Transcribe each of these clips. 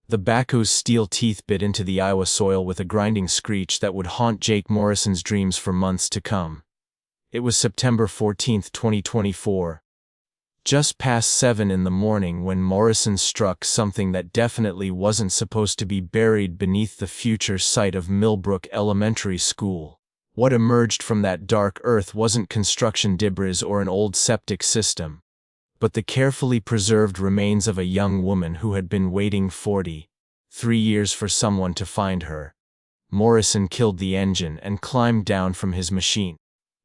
The backhoe's steel teeth bit into the Iowa soil with a grinding screech that would haunt Jake Morrison's dreams for months to come. It was September 14, 2024. Just past 7 in the morning when Morrison struck something that definitely wasn't supposed to be buried beneath the future site of Millbrook Elementary School. What emerged from that dark earth wasn't construction debris or an old septic system, but the carefully preserved remains of a young woman who had been waiting 43 years for someone to find her. Morrison killed the engine and climbed down from his machine,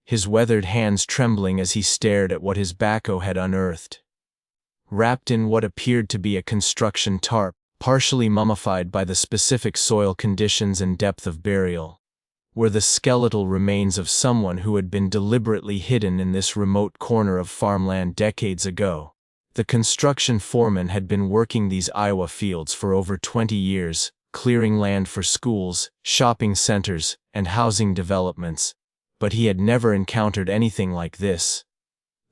his weathered hands trembling as he stared at what his backhoe had unearthed. Wrapped in what appeared to be a construction tarp, partially mummified by the specific soil conditions and depth of burial, were the skeletal remains of someone who had been deliberately hidden in this remote corner of farmland decades ago. The construction foreman had been working these Iowa fields for over 20 years, clearing land for schools, shopping centers, and housing developments, but he had never encountered anything like this.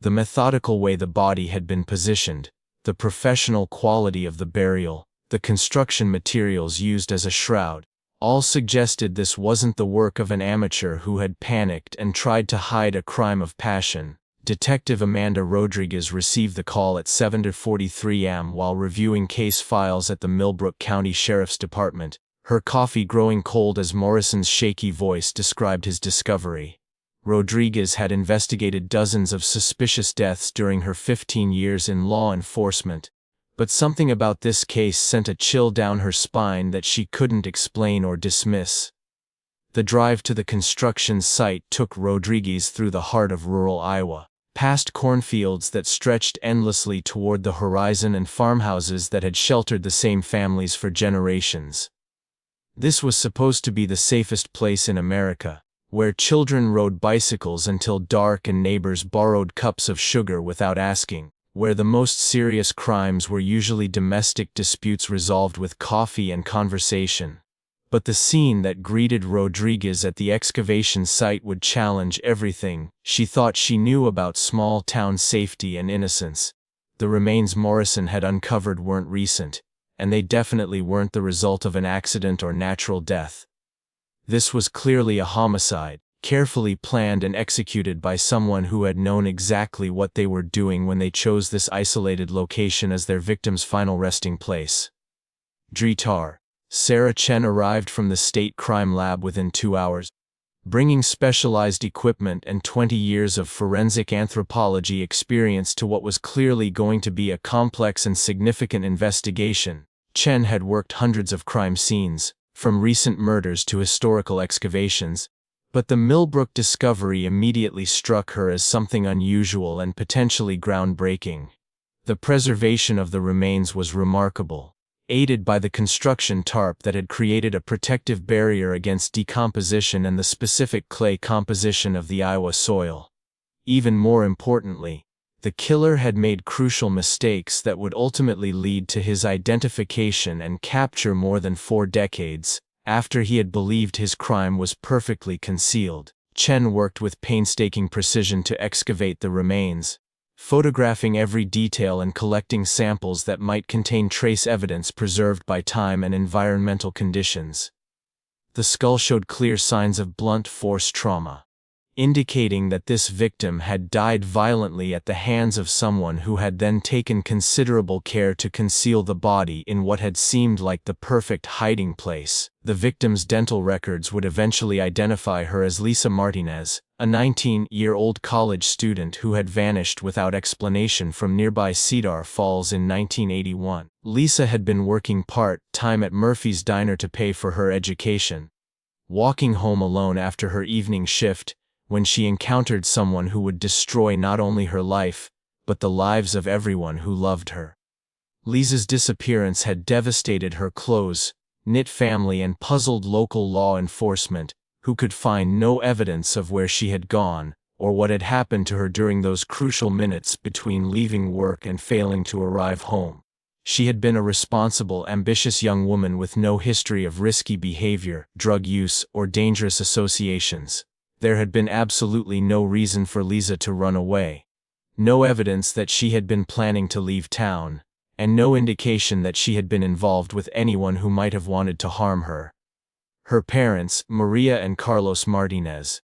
The methodical way the body had been positioned, the professional quality of the burial, the construction materials used as a shroud, all suggested this wasn't the work of an amateur who had panicked and tried to hide a crime of passion. Detective Amanda Rodriguez received the call at 7:43 a.m. while reviewing case files at the Millbrook County Sheriff's Department, her coffee growing cold as Morrison's shaky voice described his discovery. Rodriguez had investigated dozens of suspicious deaths during her 15 years in law enforcement, but something about this case sent a chill down her spine that she couldn't explain or dismiss. The drive to the construction site took Rodriguez through the heart of rural Iowa, past cornfields that stretched endlessly toward the horizon and farmhouses that had sheltered the same families for generations. This was supposed to be the safest place in America, where children rode bicycles until dark and neighbors borrowed cups of sugar without asking, where the most serious crimes were usually domestic disputes resolved with coffee and conversation. But the scene that greeted Rodriguez at the excavation site would challenge everything she thought she knew about small-town safety and innocence. The remains Morrison had uncovered weren't recent, and they definitely weren't the result of an accident or natural death. This was clearly a homicide, carefully planned and executed by someone who had known exactly what they were doing when they chose this isolated location as their victim's final resting place. Dritar. Sarah Chen arrived from the state crime lab within 2 hours, bringing specialized equipment and 20 years of forensic anthropology experience to what was clearly going to be a complex and significant investigation. Chen had worked hundreds of crime scenes, from recent murders to historical excavations, but the Millbrook discovery immediately struck her as something unusual and potentially groundbreaking. The preservation of the remains was remarkable, aided by the construction tarp that had created a protective barrier against decomposition and the specific clay composition of the Iowa soil. Even more importantly, the killer had made crucial mistakes that would ultimately lead to his identification and capture more than 4 decades after he had believed his crime was perfectly concealed. Chen worked with painstaking precision to excavate the remains, photographing every detail and collecting samples that might contain trace evidence preserved by time and environmental conditions. The skull showed clear signs of blunt force trauma, indicating that this victim had died violently at the hands of someone who had then taken considerable care to conceal the body in what had seemed like the perfect hiding place. The victim's dental records would eventually identify her as Lisa Martinez, a 19-year-old college student who had vanished without explanation from nearby Cedar Falls in 1981. Lisa had been working part-time at Murphy's Diner to pay for her education, walking home alone after her evening shift, when she encountered someone who would destroy not only her life, but the lives of everyone who loved her. Lisa's disappearance had devastated her close-knit family and puzzled local law enforcement, who could find no evidence of where she had gone or what had happened to her during those crucial minutes between leaving work and failing to arrive home. She had been a responsible, ambitious young woman with no history of risky behavior, drug use, or dangerous associations. There had been absolutely no reason for Lisa to run away, no evidence that she had been planning to leave town, and no indication that she had been involved with anyone who might have wanted to harm her. Her parents, Maria and Carlos Martinez,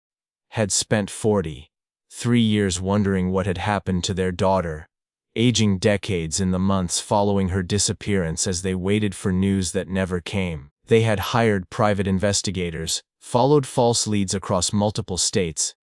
had spent 43 years wondering what had happened to their daughter, aging decades in the months following her disappearance as they waited for news that never came. They had hired private investigators, followed false leads across multiple states,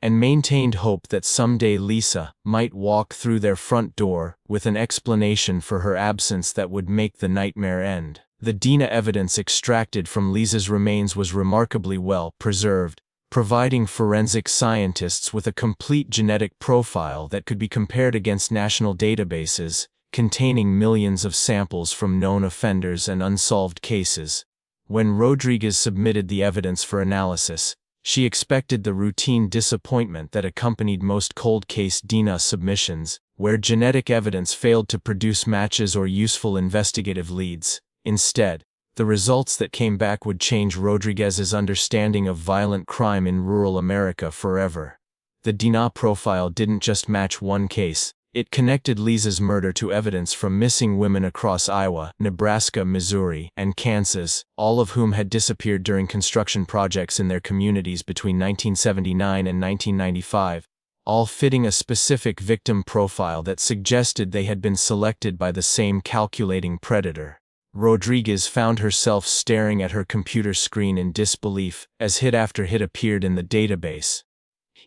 and maintained hope that someday Lisa might walk through their front door with an explanation for her absence that would make the nightmare end. The DNA evidence extracted from Lisa's remains was remarkably well preserved, providing forensic scientists with a complete genetic profile that could be compared against national databases containing millions of samples from known offenders and unsolved cases. When Rodriguez submitted the evidence for analysis, she expected the routine disappointment that accompanied most cold case DNA submissions, where genetic evidence failed to produce matches or useful investigative leads. Instead, the results that came back would change Rodriguez's understanding of violent crime in rural America forever. The DNA profile didn't just match one case, it connected Lisa's murder to evidence from missing women across Iowa, Nebraska, Missouri, and Kansas, all of whom had disappeared during construction projects in their communities between 1979 and 1995, all fitting a specific victim profile that suggested they had been selected by the same calculating predator. Rodriguez found herself staring at her computer screen in disbelief as hit after hit appeared in the database,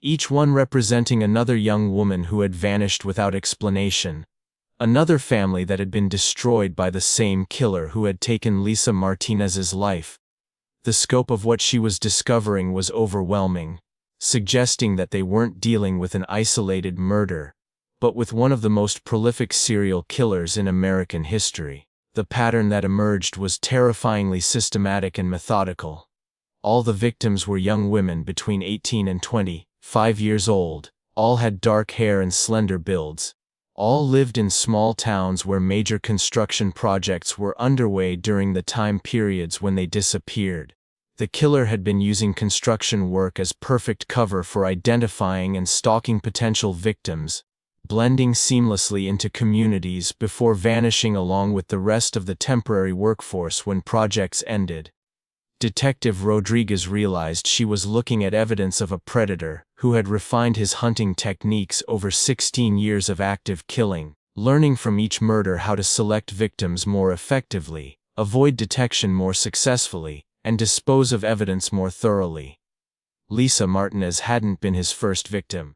each one representing another young woman who had vanished without explanation, another family that had been destroyed by the same killer who had taken Lisa Martinez's life. The scope of what she was discovering was overwhelming, suggesting that they weren't dealing with an isolated murder, but with one of the most prolific serial killers in American history. The pattern that emerged was terrifyingly systematic and methodical. All the victims were young women between 18 and 25 years old, all had dark hair and slender builds, all lived in small towns where major construction projects were underway during the time periods when they disappeared. The killer had been using construction work as perfect cover for identifying and stalking potential victims, blending seamlessly into communities before vanishing along with the rest of the temporary workforce when projects ended. Detective Rodriguez realized she was looking at evidence of a predator who had refined his hunting techniques over 16 years of active killing, learning from each murder how to select victims more effectively, avoid detection more successfully, and dispose of evidence more thoroughly. Lisa Martinez hadn't been his first victim,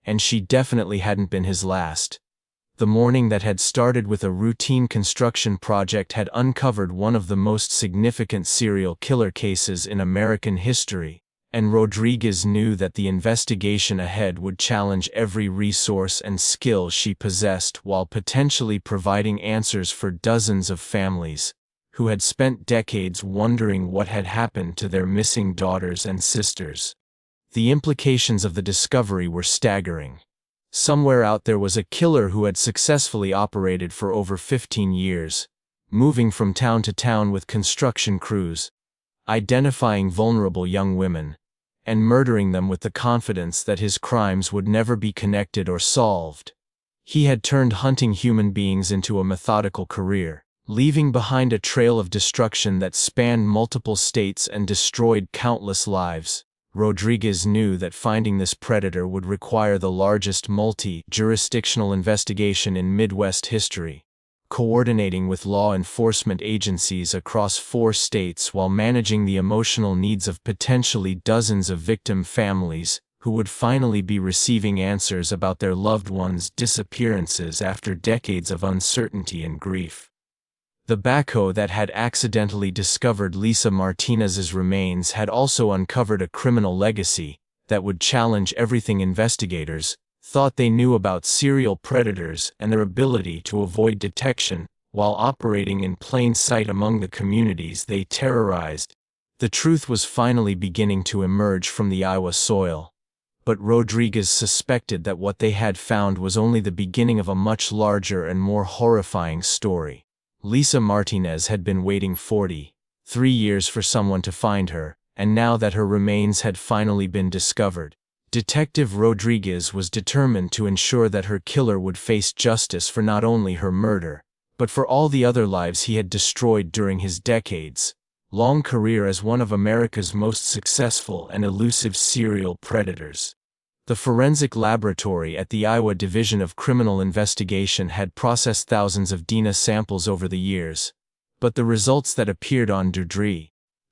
and she definitely hadn't been his last. The morning that had started with a routine construction project had uncovered one of the most significant serial killer cases in American history, and Rodriguez knew that the investigation ahead would challenge every resource and skill she possessed while potentially providing answers for dozens of families who had spent decades wondering what had happened to their missing daughters and sisters. The implications of the discovery were staggering. Somewhere out there was a killer who had successfully operated for over 15 years, moving from town to town with construction crews, identifying vulnerable young women, and murdering them with the confidence that his crimes would never be connected or solved. He had turned hunting human beings into a methodical career, leaving behind a trail of destruction that spanned multiple states and destroyed countless lives. Rodriguez knew that finding this predator would require the largest multi-jurisdictional investigation in Midwest history, coordinating with law enforcement agencies across 4 states while managing the emotional needs of potentially dozens of victim families who would finally be receiving answers about their loved ones' disappearances after decades of uncertainty and grief. The backhoe that had accidentally discovered Lisa Martinez's remains had also uncovered a criminal legacy that would challenge everything investigators thought they knew about serial predators and their ability to avoid detection while operating in plain sight among the communities they terrorized. The truth was finally beginning to emerge from the Iowa soil, but Rodriguez suspected that what they had found was only the beginning of a much larger and more horrifying story. Lisa Martinez had been waiting 43 years for someone to find her, and now that her remains had finally been discovered, Detective Rodriguez was determined to ensure that her killer would face justice for not only her murder, but for all the other lives he had destroyed during his decades-long career as one of America's most successful and elusive serial predators. The forensic laboratory at the Iowa Division of Criminal Investigation had processed thousands of DNA samples over the years, but the results that appeared on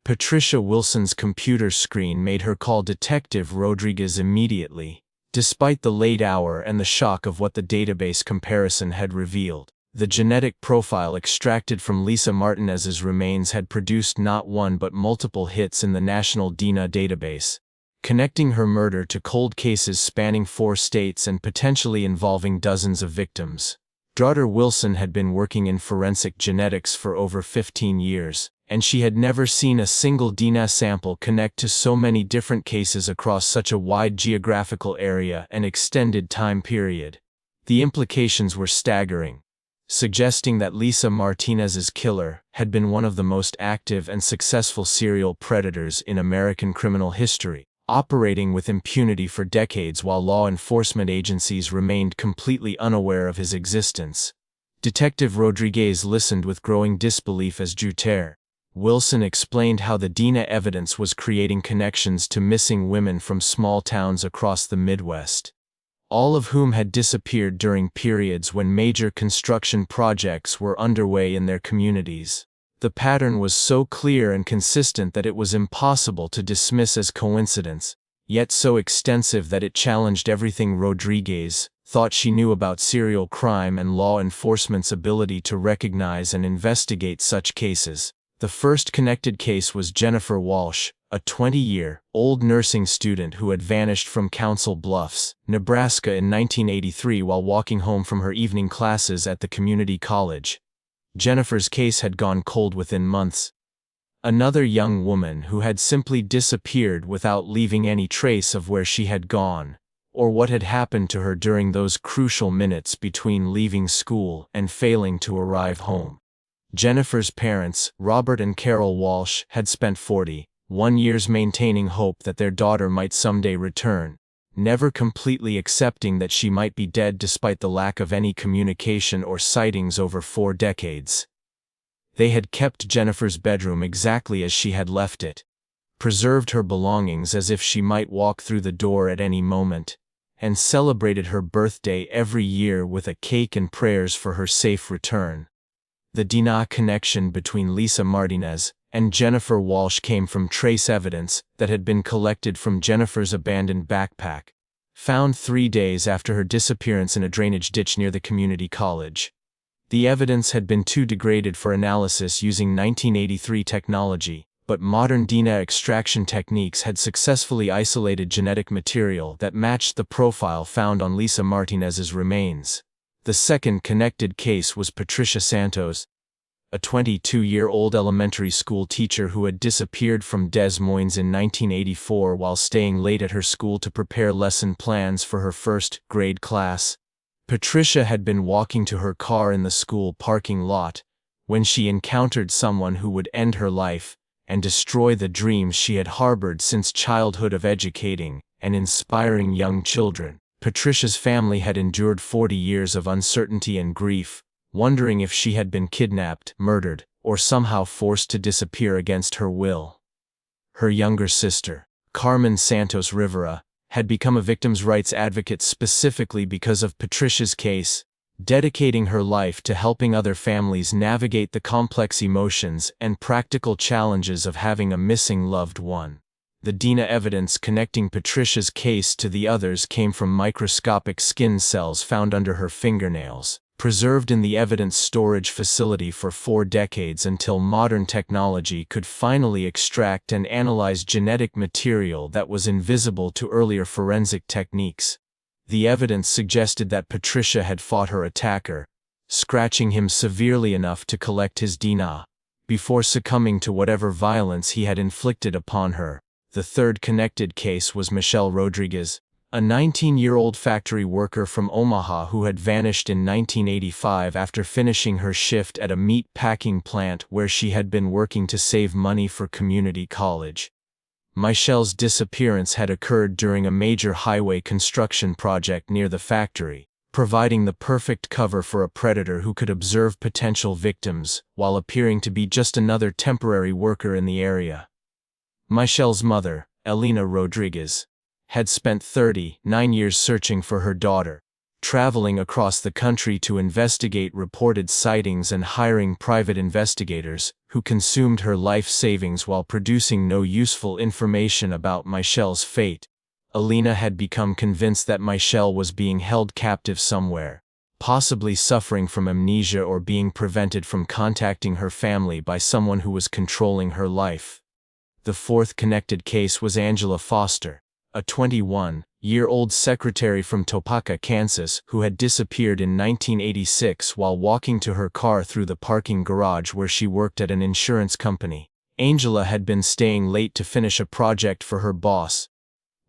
Patricia Wilson's computer screen made her call Detective Rodriguez immediately, despite the late hour and the shock of what the database comparison had revealed. The genetic profile extracted from Lisa Martinez's remains had produced not one but multiple hits in the National DNA database, connecting her murder to cold cases spanning 4 states and potentially involving dozens of victims. Daughter Wilson had been working in forensic genetics for over 15 years, and she had never seen a single DNA sample connect to so many different cases across such a wide geographical area and extended time period. The implications were staggering, suggesting that Lisa Martinez's killer had been one of the most active and successful serial predators in American criminal history, operating with impunity for decades while law enforcement agencies remained completely unaware of his existence. Detective Rodriguez listened with growing disbelief as Wilson explained how the DNA evidence was creating connections to missing women from small towns across the Midwest, all of whom had disappeared during periods when major construction projects were underway in their communities. The pattern was so clear and consistent that it was impossible to dismiss as coincidence, yet so extensive that it challenged everything Rodriguez thought she knew about serial crime and law enforcement's ability to recognize and investigate such cases. The first connected case was Jennifer Walsh, a 20-year-old nursing student who had vanished from Council Bluffs, Nebraska in 1983 while walking home from her evening classes at the community college. Jennifer's case had gone cold within months. Another young woman who had simply disappeared without leaving any trace of where she had gone, or what had happened to her during those crucial minutes between leaving school and failing to arrive home. Jennifer's parents, Robert and Carol Walsh, had spent 41 years maintaining hope that their daughter might someday return, never completely accepting that she might be dead despite the lack of any communication or sightings over 4 decades. They had kept Jennifer's bedroom exactly as she had left it, preserved her belongings as if she might walk through the door at any moment, and celebrated her birthday every year with a cake and prayers for her safe return. The DNA connection between Lisa Martinez and Jennifer Walsh came from trace evidence that had been collected from Jennifer's abandoned backpack, found 3 days after her disappearance in a drainage ditch near the community college. The evidence had been too degraded for analysis using 1983 technology, but modern DNA extraction techniques had successfully isolated genetic material that matched the profile found on Lisa Martinez's remains. The second connected case was Patricia Santos, a 22-year-old elementary school teacher who had disappeared from Des Moines in 1984 while staying late at her school to prepare lesson plans for her first-grade class. Patricia had been walking to her car in the school parking lot when she encountered someone who would end her life and destroy the dreams she had harbored since childhood of educating and inspiring young children. Patricia's family had endured 40 years of uncertainty and grief, wondering if she had been kidnapped, murdered, or somehow forced to disappear against her will. Her younger sister, Carmen Santos Rivera, had become a victims' rights advocate specifically because of Patricia's case, dedicating her life to helping other families navigate the complex emotions and practical challenges of having a missing loved one. The DNA evidence connecting Patricia's case to the others came from microscopic skin cells found under her fingernails, preserved in the evidence storage facility for 4 decades until modern technology could finally extract and analyze genetic material that was invisible to earlier forensic techniques. The evidence suggested that Patricia had fought her attacker, scratching him severely enough to collect his DNA, before succumbing to whatever violence he had inflicted upon her. The third connected case was Michelle Rodriguez, a 19-year-old factory worker from Omaha who had vanished in 1985 after finishing her shift at a meat packing plant where she had been working to save money for community college. Michelle's disappearance had occurred during a major highway construction project near the factory, providing the perfect cover for a predator who could observe potential victims while appearing to be just another temporary worker in the area. Michelle's mother, Elena Rodriguez, had spent 39 years searching for her daughter, traveling across the country to investigate reported sightings and hiring private investigators who consumed her life savings while producing no useful information about Michelle's fate. Elena had become convinced that Michelle was being held captive somewhere, possibly suffering from amnesia or being prevented from contacting her family by someone who was controlling her life. The fourth connected case was Angela Foster, a 21-year-old secretary from Topeka, Kansas, who had disappeared in 1986 while walking to her car through the parking garage where she worked at an insurance company. Angela had been staying late to finish a project for her boss,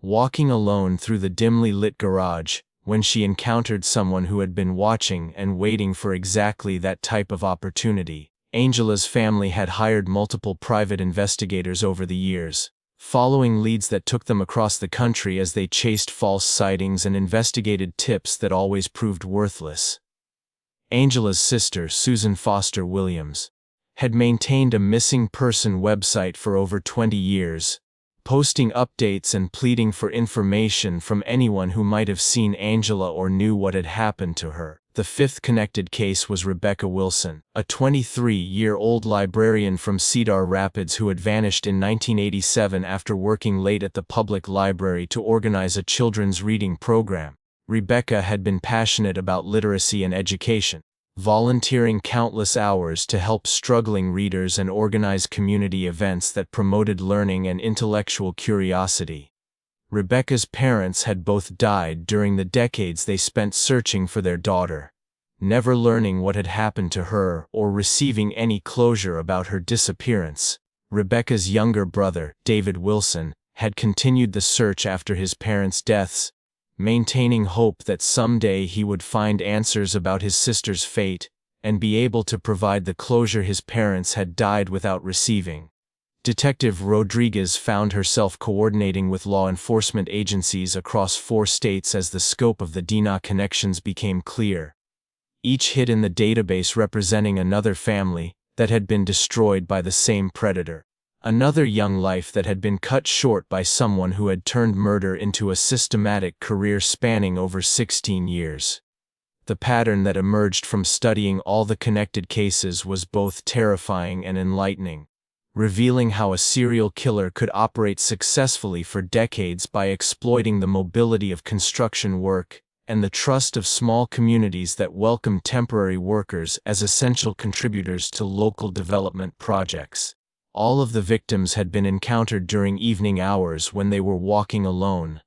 walking alone through the dimly lit garage, when she encountered someone who had been watching and waiting for exactly that type of opportunity. Angela's family had hired multiple private investigators over the years, following leads that took them across the country as they chased false sightings and investigated tips that always proved worthless. Angela's sister, Susan Foster Williams, had maintained a missing person website for over 20 years, posting updates and pleading for information from anyone who might have seen Angela or knew what had happened to her. The fifth connected case was Rebecca Wilson, a 23-year-old librarian from Cedar Rapids who had vanished in 1987 after working late at the public library to organize a children's reading program. Rebecca had been passionate about literacy and education, volunteering countless hours to help struggling readers and organize community events that promoted learning and intellectual curiosity. Rebecca's parents had both died during the decades they spent searching for their daughter, never learning what had happened to her or receiving any closure about her disappearance. Rebecca's younger brother, David Wilson, had continued the search after his parents' deaths, maintaining hope that someday he would find answers about his sister's fate and be able to provide the closure his parents had died without receiving. Detective Rodriguez found herself coordinating with law enforcement agencies across 4 states as the scope of the DNA connections became clear, each hit in the database representing another family that had been destroyed by the same predator, another young life that had been cut short by someone who had turned murder into a systematic career spanning over 16 years. The pattern that emerged from studying all the connected cases was both terrifying and enlightening, revealing how a serial killer could operate successfully for decades by exploiting the mobility of construction work and the trust of small communities that welcomed temporary workers as essential contributors to local development projects. All of the victims had been encountered during evening hours when they were walking alone.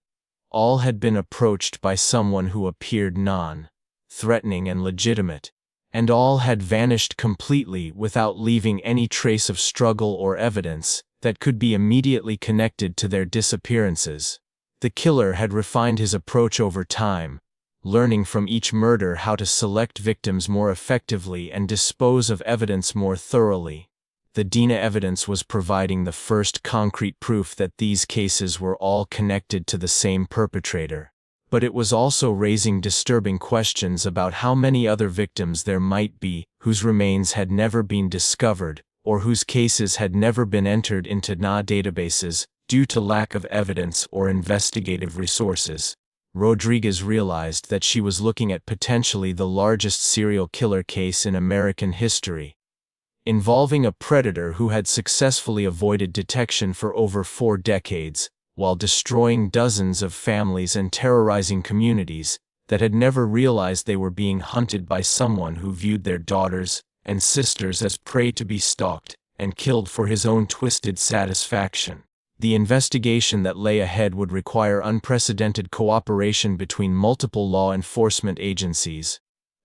All had been approached by someone who appeared non-threatening and legitimate, and all had vanished completely without leaving any trace of struggle or evidence that could be immediately connected to their disappearances. The killer had refined his approach over time, learning from each murder how to select victims more effectively and dispose of evidence more thoroughly. The DNA evidence was providing the first concrete proof that these cases were all connected to the same perpetrator. But it was also raising disturbing questions about how many other victims there might be whose remains had never been discovered or whose cases had never been entered into DNA databases due to lack of evidence or investigative resources. Rodriguez realized that she was looking at potentially the largest serial killer case in American history, involving a predator who had successfully avoided detection for over 4 decades, while destroying dozens of families and terrorizing communities that had never realized they were being hunted by someone who viewed their daughters and sisters as prey to be stalked and killed for his own twisted satisfaction. The investigation that lay ahead would require unprecedented cooperation between multiple law enforcement agencies,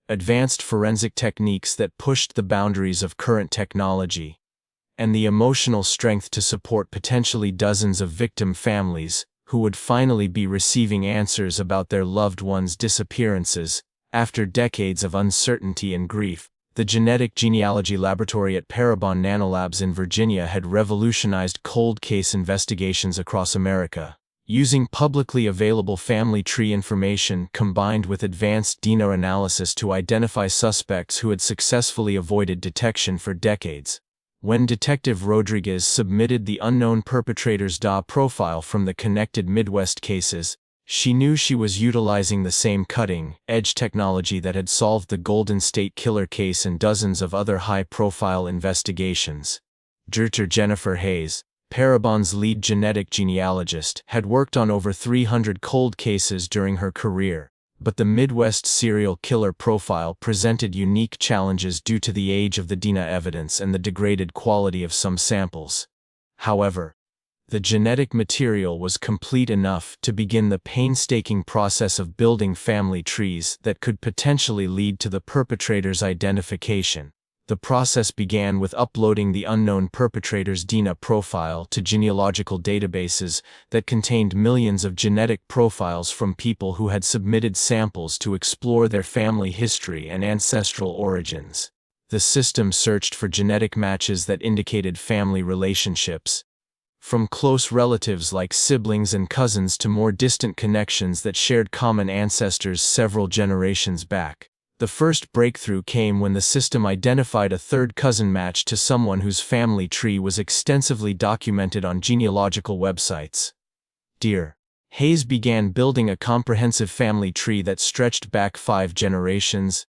advanced forensic techniques that pushed the boundaries of current technology, and the emotional strength to support potentially dozens of victim families who would finally be receiving answers about their loved ones' disappearances after decades of uncertainty and grief. The genetic genealogy laboratory at Parabon Nanolabs in Virginia had revolutionized cold case investigations across America. Using publicly available family tree information combined with advanced DNA analysis to identify suspects who had successfully avoided detection for decades. When Detective Rodriguez submitted the unknown perpetrator's DNA profile from the connected Midwest cases, she knew she was utilizing the same cutting-edge technology that had solved the Golden State Killer case and dozens of other high-profile investigations. Dr. Jennifer Hayes, Parabon's lead genetic genealogist, had worked on over 300 cold cases during her career, but the Midwest serial killer profile presented unique challenges due to the age of the DNA evidence and the degraded quality of some samples. However, the genetic material was complete enough to begin the painstaking process of building family trees that could potentially lead to the perpetrator's identification. The process began with uploading the unknown perpetrator's DNA profile to genealogical databases that contained millions of genetic profiles from people who had submitted samples to explore their family history and ancestral origins. The system searched for genetic matches that indicated family relationships, from close relatives like siblings and cousins to more distant connections that shared common ancestors several generations back. The first breakthrough came when the system identified a third cousin match to someone whose family tree was extensively documented on genealogical websites. Dr. Hayes began building a comprehensive family tree that stretched back 5 generations,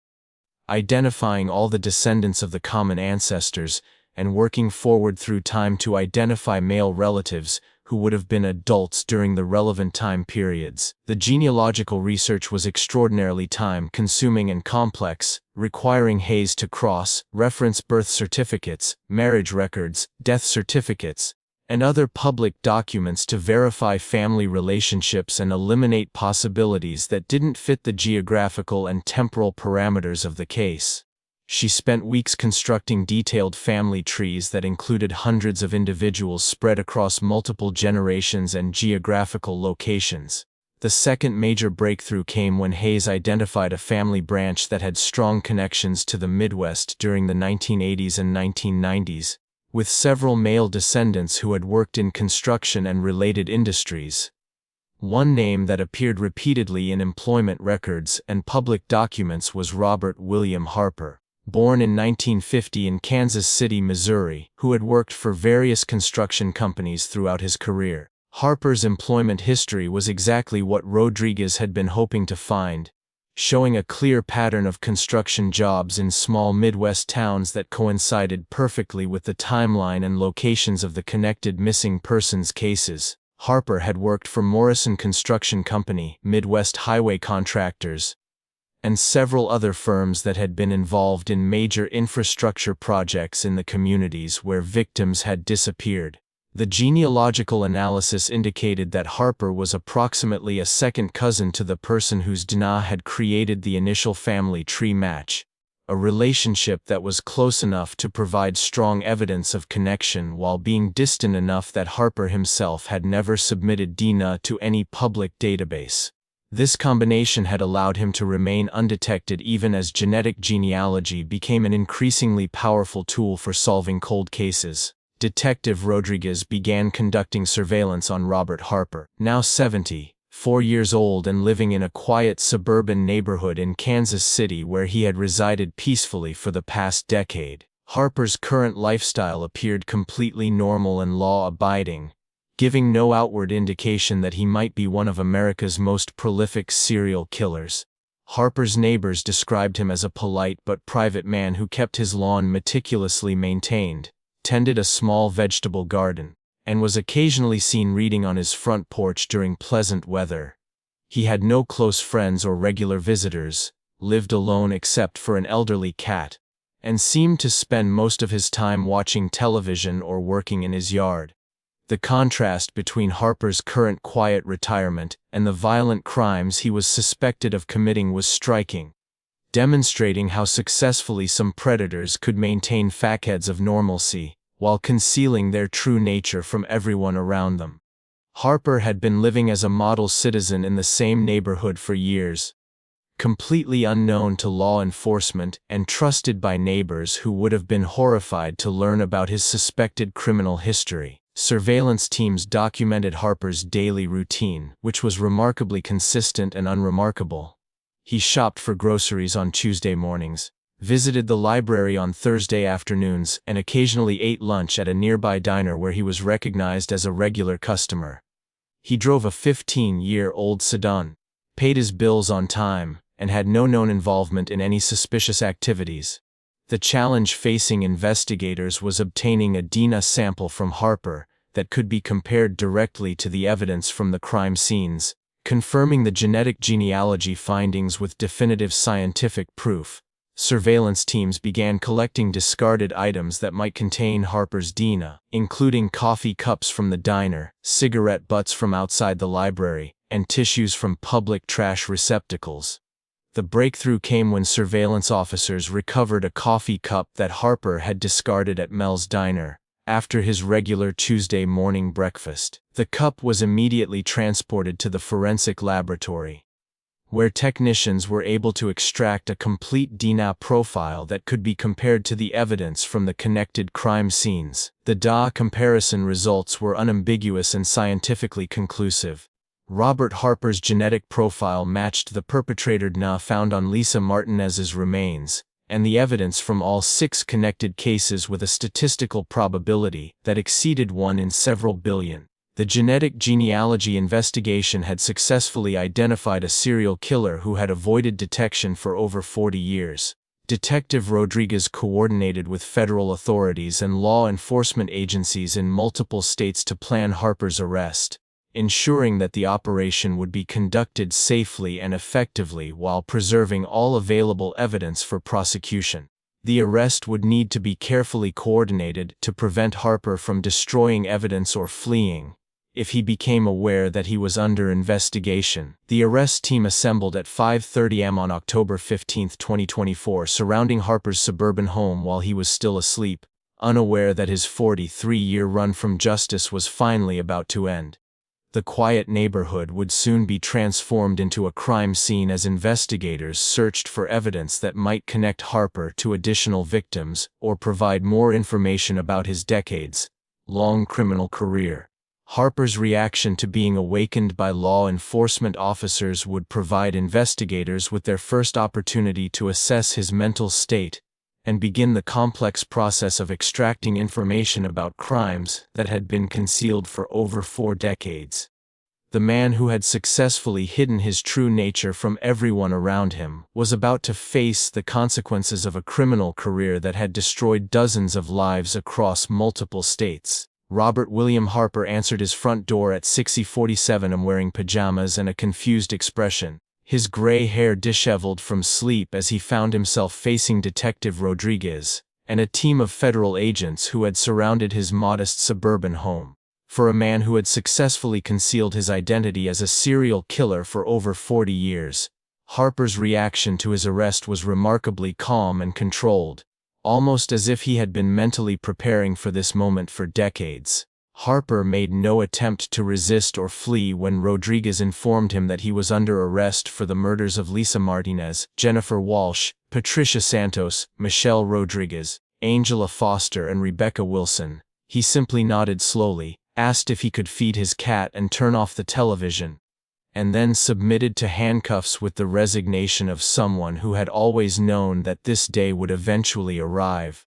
identifying all the descendants of the common ancestors, and working forward through time to identify male relatives who would have been adults during the relevant time periods. The genealogical research was extraordinarily time-consuming and complex, requiring Hayes to cross-reference birth certificates, marriage records, death certificates, and other public documents to verify family relationships and eliminate possibilities that didn't fit the geographical and temporal parameters of the case. She spent weeks constructing detailed family trees that included hundreds of individuals spread across multiple generations and geographical locations. The second major breakthrough came when Hayes identified a family branch that had strong connections to the Midwest during the 1980s and 1990s, with several male descendants who had worked in construction and related industries. One name that appeared repeatedly in employment records and public documents was Robert William Harper, born in 1950 in Kansas City, Missouri, who had worked for various construction companies throughout his career. Harper's employment history was exactly what Rodriguez had been hoping to find, showing a clear pattern of construction jobs in small Midwest towns that coincided perfectly with the timeline and locations of the connected missing persons cases. Harper had worked for Morrison Construction Company, Midwest Highway Contractors, and several other firms that had been involved in major infrastructure projects in the communities where victims had disappeared. The genealogical analysis indicated that Harper was approximately a second cousin to the person whose DNA had created the initial family tree match, a relationship that was close enough to provide strong evidence of connection while being distant enough that Harper himself had never submitted DNA to any public database. This combination had allowed him to remain undetected even as genetic genealogy became an increasingly powerful tool for solving cold cases. Detective Rodriguez began conducting surveillance on Robert Harper, now 74 years old and living in a quiet suburban neighborhood in Kansas City where he had resided peacefully for the past decade. Harper's current lifestyle appeared completely normal and law-abiding, giving no outward indication that he might be one of America's most prolific serial killers. Harper's neighbors described him as a polite but private man who kept his lawn meticulously maintained, tended a small vegetable garden, and was occasionally seen reading on his front porch during pleasant weather. He had no close friends or regular visitors, lived alone except for an elderly cat, and seemed to spend most of his time watching television or working in his yard. The contrast between Harper's current quiet retirement and the violent crimes he was suspected of committing was striking, demonstrating how successfully some predators could maintain facades of normalcy while concealing their true nature from everyone around them. Harper had been living as a model citizen in the same neighborhood for years, completely unknown to law enforcement and trusted by neighbors who would have been horrified to learn about his suspected criminal history. Surveillance teams documented Harper's daily routine, which was remarkably consistent and unremarkable. He shopped for groceries on Tuesday mornings, visited the library on Thursday afternoons, and occasionally ate lunch at a nearby diner where he was recognized as a regular customer. He drove a 15-year-old sedan, paid his bills on time, and had no known involvement in any suspicious activities. The challenge facing investigators was obtaining a DNA sample from Harper that could be compared directly to the evidence from the crime scenes, confirming the genetic genealogy findings with definitive scientific proof. Surveillance teams began collecting discarded items that might contain Harper's DNA, including coffee cups from the diner, cigarette butts from outside the library, and tissues from public trash receptacles. The breakthrough came when surveillance officers recovered a coffee cup that Harper had discarded at Mel's diner after his regular Tuesday morning breakfast. The cup was immediately transported to the forensic laboratory, where technicians were able to extract a complete DNA profile that could be compared to the evidence from the connected crime scenes. The DNA comparison results were unambiguous and scientifically conclusive. Robert Harper's genetic profile matched the perpetrator DNA found on Lisa Martinez's remains, and the evidence from all 6 connected cases with a statistical probability that exceeded 1 in several billion. The genetic genealogy investigation had successfully identified a serial killer who had avoided detection for over 40 years. Detective Rodriguez coordinated with federal authorities and law enforcement agencies in multiple states to plan Harper's arrest, ensuring that the operation would be conducted safely and effectively while preserving all available evidence for prosecution. The arrest would need to be carefully coordinated to prevent Harper from destroying evidence or fleeing if he became aware that he was under investigation. The arrest team assembled at 5:30 am on October 15, 2024, surrounding Harper's suburban home while he was still asleep, unaware that his 43-year run from justice was finally about to end. The quiet neighborhood would soon be transformed into a crime scene as investigators searched for evidence that might connect Harper to additional victims or provide more information about his decades-long criminal career. Harper's reaction to being awakened by law enforcement officers would provide investigators with their first opportunity to assess his mental state and begin the complex process of extracting information about crimes that had been concealed for over 4 decades. The man who had successfully hidden his true nature from everyone around him was about to face the consequences of a criminal career that had destroyed dozens of lives across multiple states. Robert William Harper answered his front door at 6:47 am wearing pajamas and a confused expression, his gray hair disheveled from sleep as he found himself facing Detective Rodriguez and a team of federal agents who had surrounded his modest suburban home. For a man who had successfully concealed his identity as a serial killer for over 40 years, Harper's reaction to his arrest was remarkably calm and controlled, almost as if he had been mentally preparing for this moment for decades. Harper made no attempt to resist or flee when Rodriguez informed him that he was under arrest for the murders of Lisa Martinez, Jennifer Walsh, Patricia Santos, Michelle Rodriguez, Angela Foster, and Rebecca Wilson. He simply nodded slowly, asked if he could feed his cat and turn off the television, and then submitted to handcuffs with the resignation of someone who had always known that this day would eventually arrive.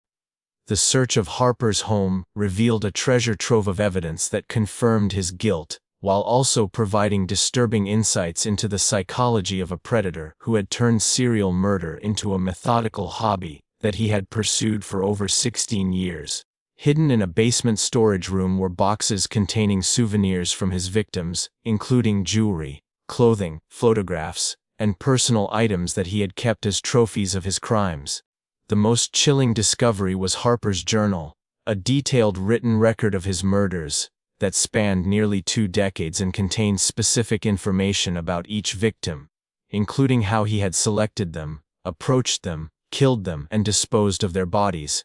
The search of Harper's home revealed a treasure trove of evidence that confirmed his guilt, while also providing disturbing insights into the psychology of a predator who had turned serial murder into a methodical hobby that he had pursued for over 16 years. Hidden in a basement storage room were boxes containing souvenirs from his victims, including jewelry, clothing, photographs, and personal items that he had kept as trophies of his crimes. The most chilling discovery was Harper's journal, a detailed written record of his murders that spanned nearly 2 decades and contained specific information about each victim, including how he had selected them, approached them, killed them, and disposed of their bodies.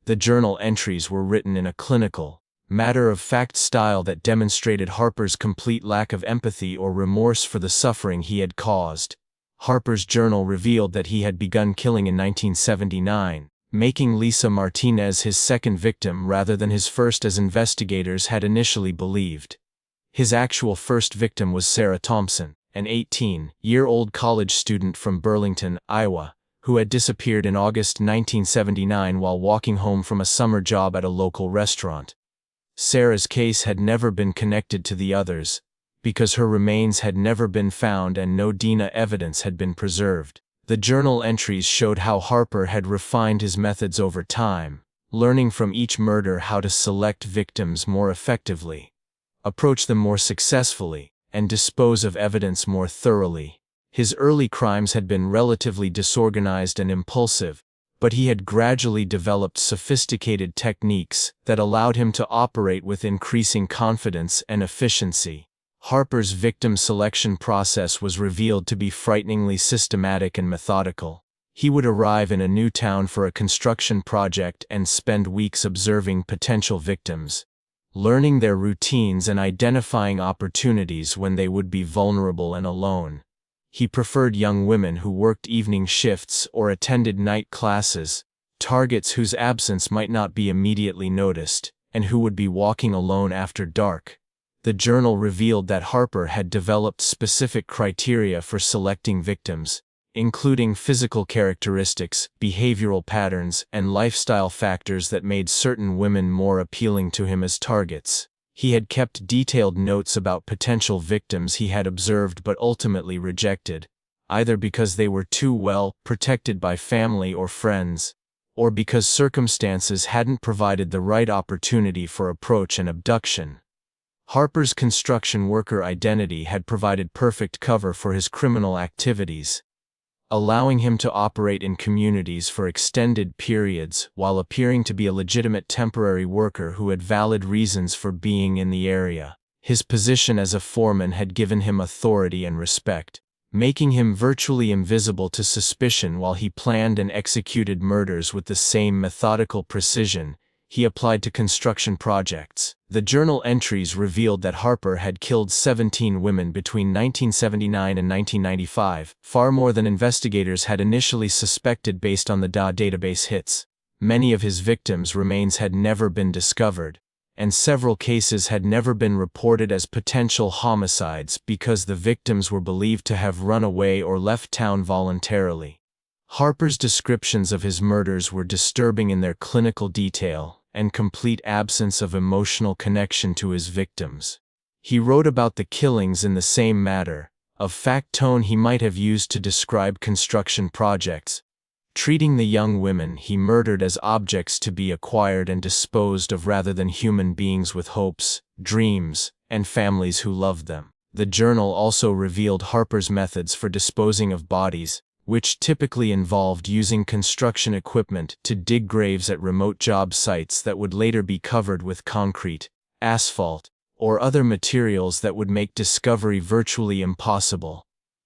The journal entries were written in a clinical, matter-of-fact style that demonstrated Harper's complete lack of empathy or remorse for the suffering he had caused. Harper's journal revealed that he had begun killing in 1979, making Lisa Martinez his second victim rather than his first as investigators had initially believed. His actual first victim was Sarah Thompson, an 18-year-old college student from Burlington, Iowa, who had disappeared in August 1979 while walking home from a summer job at a local restaurant. Sarah's case had never been connected to the others, because her remains had never been found and no DNA evidence had been preserved. The journal entries showed how Harper had refined his methods over time, learning from each murder how to select victims more effectively, approach them more successfully, and dispose of evidence more thoroughly. His early crimes had been relatively disorganized and impulsive, but he had gradually developed sophisticated techniques that allowed him to operate with increasing confidence and efficiency. Harper's victim selection process was revealed to be frighteningly systematic and methodical. He would arrive in a new town for a construction project and spend weeks observing potential victims, learning their routines and identifying opportunities when they would be vulnerable and alone. He preferred young women who worked evening shifts or attended night classes, targets whose absence might not be immediately noticed, and who would be walking alone after dark. The journal revealed that Harper had developed specific criteria for selecting victims, including physical characteristics, behavioral patterns, and lifestyle factors that made certain women more appealing to him as targets. He had kept detailed notes about potential victims he had observed but ultimately rejected, either because they were too well protected by family or friends, or because circumstances hadn't provided the right opportunity for approach and abduction. Harper's construction worker identity had provided perfect cover for his criminal activities, allowing him to operate in communities for extended periods while appearing to be a legitimate temporary worker who had valid reasons for being in the area. His position as a foreman had given him authority and respect, making him virtually invisible to suspicion while he planned and executed murders with the same methodical precision he applied to construction projects. The journal entries revealed that Harper had killed 17 women between 1979 and 1995, far more than investigators had initially suspected based on the database hits. Many of his victims' remains had never been discovered, and several cases had never been reported as potential homicides because the victims were believed to have run away or left town voluntarily. Harper's descriptions of his murders were disturbing in their clinical detail and complete absence of emotional connection to his victims. He wrote about the killings in the same matter-of-fact tone he might have used to describe construction projects, treating the young women he murdered as objects to be acquired and disposed of rather than human beings with hopes, dreams, and families who loved them. The journal also revealed Harper's methods for disposing of bodies, which typically involved using construction equipment to dig graves at remote job sites that would later be covered with concrete, asphalt, or other materials that would make discovery virtually impossible.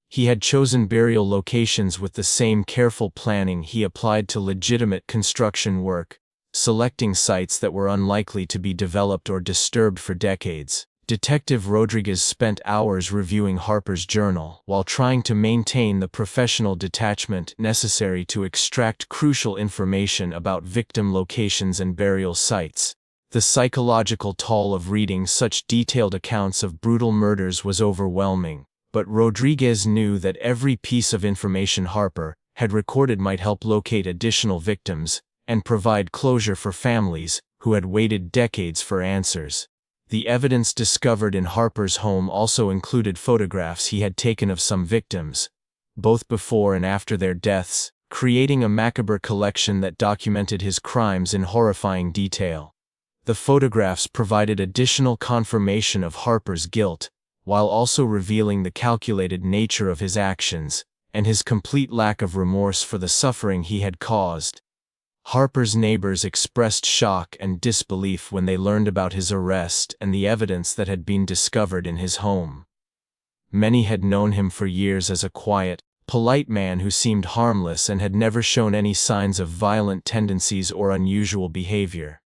He had chosen burial locations with the same careful planning he applied to legitimate construction work, selecting sites that were unlikely to be developed or disturbed for decades. Detective Rodriguez spent hours reviewing Harper's journal while trying to maintain the professional detachment necessary to extract crucial information about victim locations and burial sites. The psychological toll of reading such detailed accounts of brutal murders was overwhelming, but Rodriguez knew that every piece of information Harper had recorded might help locate additional victims and provide closure for families who had waited decades for answers. The evidence discovered in Harper's home also included photographs he had taken of some victims, both before and after their deaths, creating a macabre collection that documented his crimes in horrifying detail. The photographs provided additional confirmation of Harper's guilt, while also revealing the calculated nature of his actions and his complete lack of remorse for the suffering he had caused. Harper's neighbors expressed shock and disbelief when they learned about his arrest and the evidence that had been discovered in his home. Many had known him for years as a quiet, polite man who seemed harmless and had never shown any signs of violent tendencies or unusual behavior.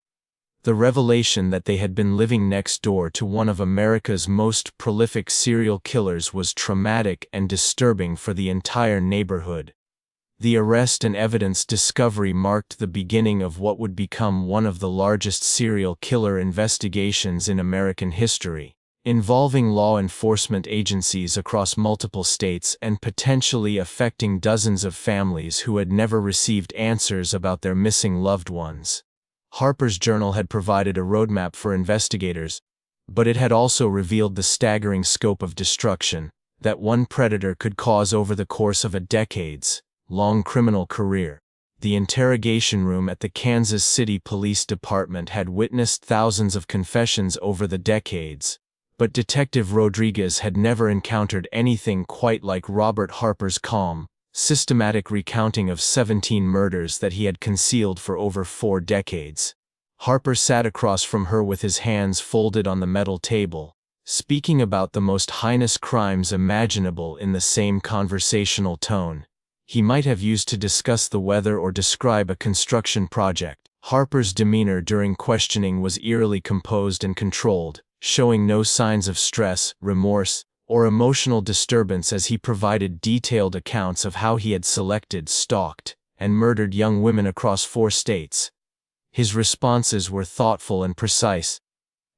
The revelation that they had been living next door to one of America's most prolific serial killers was traumatic and disturbing for the entire neighborhood. The arrest and evidence discovery marked the beginning of what would become one of the largest serial killer investigations in American history, involving law enforcement agencies across multiple states and potentially affecting dozens of families who had never received answers about their missing loved ones. Harper's journal had provided a roadmap for investigators, but it had also revealed the staggering scope of destruction that one predator could cause over the course of a decades-long criminal career. The interrogation room at the Kansas City Police Department had witnessed thousands of confessions over the decades, but Detective Rodriguez had never encountered anything quite like Robert Harper's calm, systematic recounting of 17 murders that he had concealed for over 4 decades. Harper sat across from her with his hands folded on the metal table, speaking about the most heinous crimes imaginable in the same conversational tone he might have used to discuss the weather or describe a construction project. Harper's demeanor during questioning was eerily composed and controlled, showing no signs of stress, remorse, or emotional disturbance as he provided detailed accounts of how he had selected, stalked, and murdered young women across 4 states. His responses were thoughtful and precise,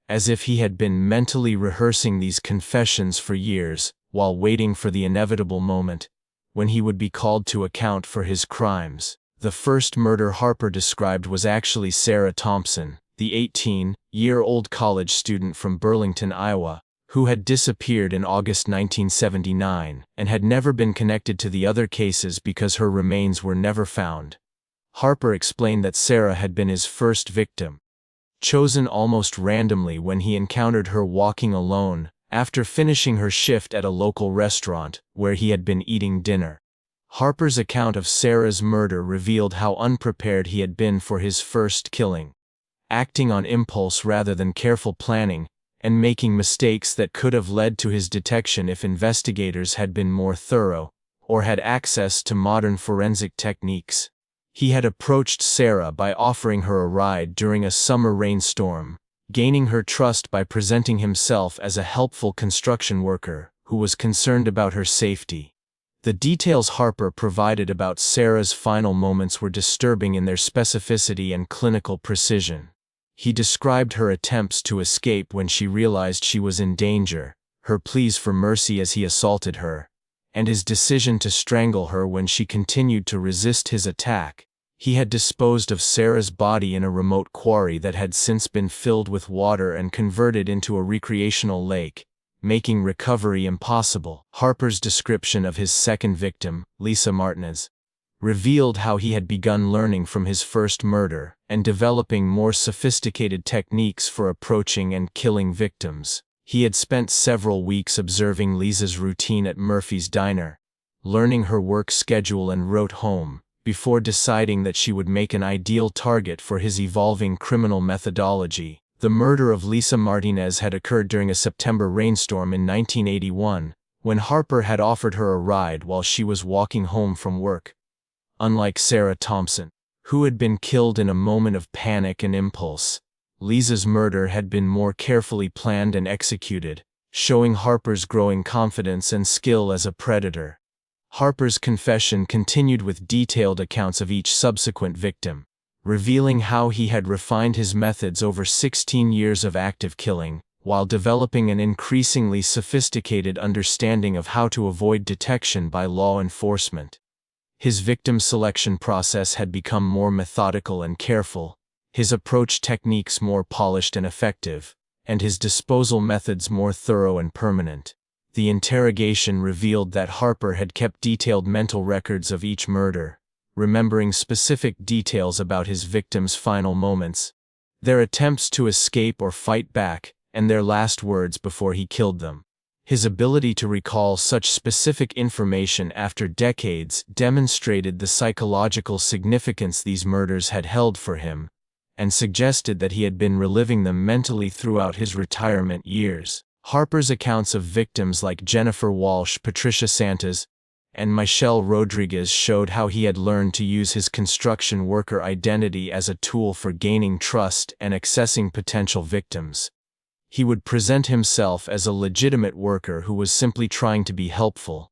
as if he had been mentally rehearsing these confessions for years, while waiting for the inevitable moment when he would be called to account for his crimes. The first murder Harper described was actually Sarah Thompson, the 18-year-old college student from Burlington, Iowa, who had disappeared in August 1979 and had never been connected to the other cases because her remains were never found. Harper explained that Sarah had been his first victim, chosen almost randomly when he encountered her walking alone after finishing her shift at a local restaurant where he had been eating dinner. Harper's account of Sarah's murder revealed how unprepared he had been for his first killing, acting on impulse rather than careful planning, and making mistakes that could have led to his detection if investigators had been more thorough or had access to modern forensic techniques. He had approached Sarah by offering her a ride during a summer rainstorm, gaining her trust by presenting himself as a helpful construction worker who was concerned about her safety. The details Harper provided about Sarah's final moments were disturbing in their specificity and clinical precision. He described her attempts to escape when she realized she was in danger, her pleas for mercy as he assaulted her, and his decision to strangle her when she continued to resist his attack. He had disposed of Sarah's body in a remote quarry that had since been filled with water and converted into a recreational lake, making recovery impossible. Harper's description of his second victim, Lisa Martinez, revealed how he had begun learning from his first murder and developing more sophisticated techniques for approaching and killing victims. He had spent several weeks observing Lisa's routine at Murphy's Diner, learning her work schedule and route home, before deciding that she would make an ideal target for his evolving criminal methodology. The murder of Lisa Martinez had occurred during a September rainstorm in 1981, when Harper had offered her a ride while she was walking home from work. Unlike Sarah Thompson, who had been killed in a moment of panic and impulse, Lisa's murder had been more carefully planned and executed, showing Harper's growing confidence and skill as a predator. Harper's confession continued with detailed accounts of each subsequent victim, revealing how he had refined his methods over 16 years of active killing, while developing an increasingly sophisticated understanding of how to avoid detection by law enforcement. His victim selection process had become more methodical and careful, his approach techniques more polished and effective, and his disposal methods more thorough and permanent. The interrogation revealed that Harper had kept detailed mental records of each murder, remembering specific details about his victims' final moments, their attempts to escape or fight back, and their last words before he killed them. His ability to recall such specific information after decades demonstrated the psychological significance these murders had held for him, and suggested that he had been reliving them mentally throughout his retirement years. Harper's accounts of victims like Jennifer Walsh, Patricia Santos, and Michelle Rodriguez showed how he had learned to use his construction worker identity as a tool for gaining trust and accessing potential victims. He would present himself as a legitimate worker who was simply trying to be helpful,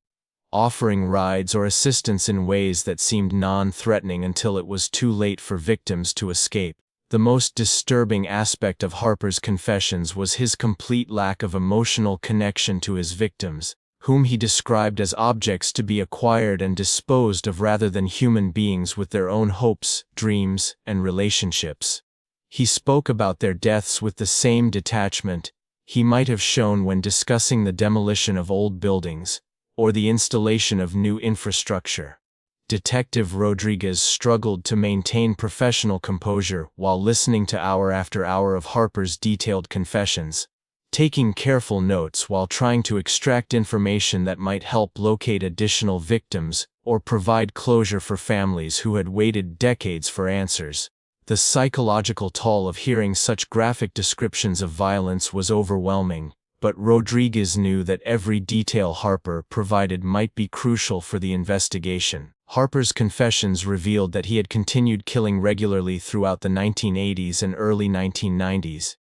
offering rides or assistance in ways that seemed non-threatening until it was too late for victims to escape. The most disturbing aspect of Harper's confessions was his complete lack of emotional connection to his victims, whom he described as objects to be acquired and disposed of rather than human beings with their own hopes, dreams, and relationships. He spoke about their deaths with the same detachment he might have shown when discussing the demolition of old buildings or the installation of new infrastructure. Detective Rodriguez struggled to maintain professional composure while listening to hour after hour of Harper's detailed confessions, taking careful notes while trying to extract information that might help locate additional victims or provide closure for families who had waited decades for answers. The psychological toll of hearing such graphic descriptions of violence was overwhelming, but Rodriguez knew that every detail Harper provided might be crucial for the investigation. Harper's confessions revealed that he had continued killing regularly throughout the 1980s and early 1990s,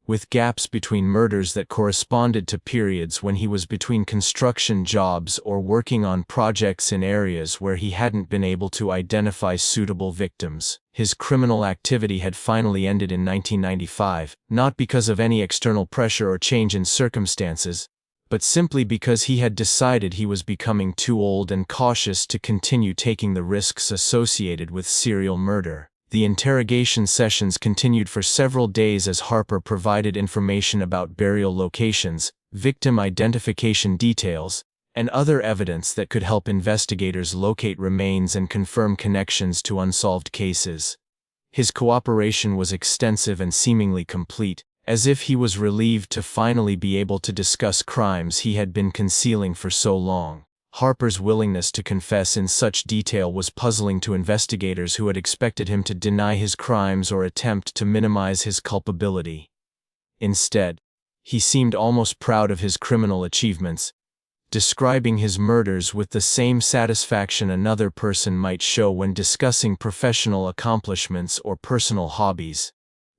with gaps between murders that corresponded to periods when he was between construction jobs or working on projects in areas where he hadn't been able to identify suitable victims. His criminal activity had finally ended in 1995, not because of any external pressure or change in circumstances, but simply because he had decided he was becoming too old and cautious to continue taking the risks associated with serial murder. The interrogation sessions continued for several days as Harper provided information about burial locations, victim identification details, and other evidence that could help investigators locate remains and confirm connections to unsolved cases. His cooperation was extensive and seemingly complete, as if he was relieved to finally be able to discuss crimes he had been concealing for so long. Harper's willingness to confess in such detail was puzzling to investigators who had expected him to deny his crimes or attempt to minimize his culpability. Instead, he seemed almost proud of his criminal achievements, describing his murders with the same satisfaction another person might show when discussing professional accomplishments or personal hobbies.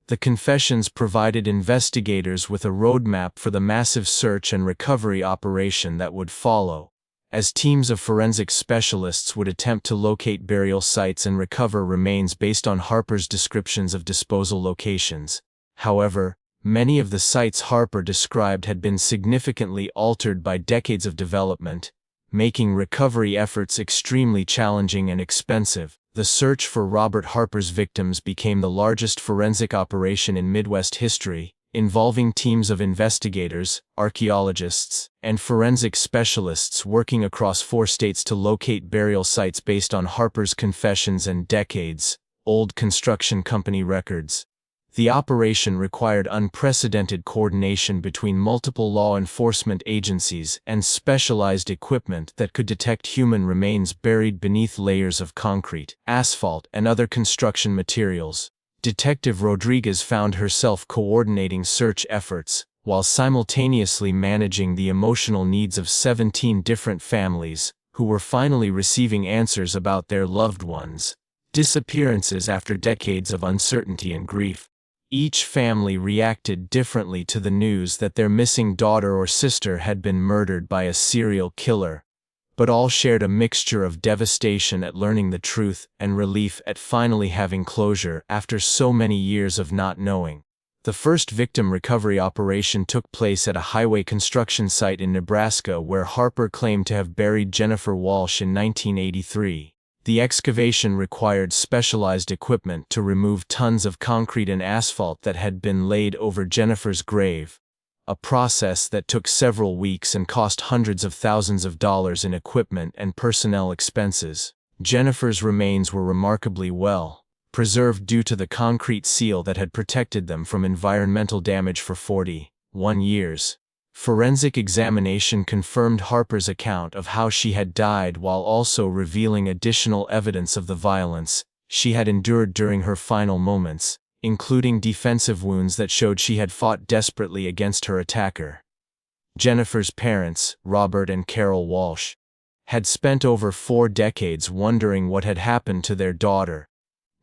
The confessions provided investigators with a roadmap for the massive search and recovery operation that would follow, as teams of forensic specialists would attempt to locate burial sites and recover remains based on Harper's descriptions of disposal locations. However, many of the sites Harper described had been significantly altered by decades of development, making recovery efforts extremely challenging and expensive. The search for Robert Harper's victims became the largest forensic operation in Midwest history, involving teams of investigators, archaeologists, and forensic specialists working across 4 states to locate burial sites based on Harper's confessions and decades-old construction company records. The operation required unprecedented coordination between multiple law enforcement agencies and specialized equipment that could detect human remains buried beneath layers of concrete, asphalt, and other construction materials. Detective Rodriguez found herself coordinating search efforts, while simultaneously managing the emotional needs of 17 different families, who were finally receiving answers about their loved ones' disappearances after decades of uncertainty and grief. Each family reacted differently to the news that their missing daughter or sister had been murdered by a serial killer, but all shared a mixture of devastation at learning the truth and relief at finally having closure after so many years of not knowing. The first victim recovery operation took place at a highway construction site in Nebraska where Harper claimed to have buried Jennifer Walsh in 1983. The excavation required specialized equipment to remove tons of concrete and asphalt that had been laid over Jennifer's grave, a process that took several weeks and cost hundreds of thousands of dollars in equipment and personnel expenses. Jennifer's remains were remarkably well preserved due to the concrete seal that had protected them from environmental damage for 41 years. Forensic examination confirmed Harper's account of how she had died while also revealing additional evidence of the violence she had endured during her final moments, including defensive wounds that showed she had fought desperately against her attacker. Jennifer's parents, Robert and Carol Walsh, had spent over 4 decades wondering what had happened to their daughter,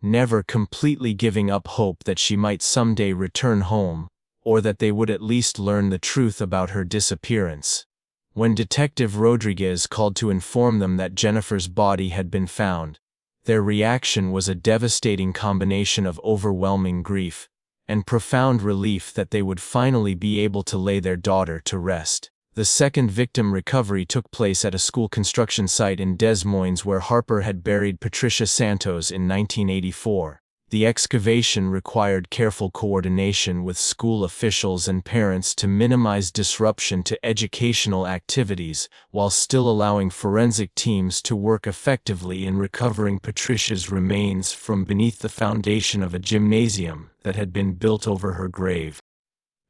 never completely giving up hope that she might someday return home, or that they would at least learn the truth about her disappearance. When Detective Rodriguez called to inform them that Jennifer's body had been found, their reaction was a devastating combination of overwhelming grief and profound relief that they would finally be able to lay their daughter to rest. The second victim recovery took place at a school construction site in Des Moines where Harper had buried Patricia Santos in 1984. The excavation required careful coordination with school officials and parents to minimize disruption to educational activities, while still allowing forensic teams to work effectively in recovering Patricia's remains from beneath the foundation of a gymnasium that had been built over her grave.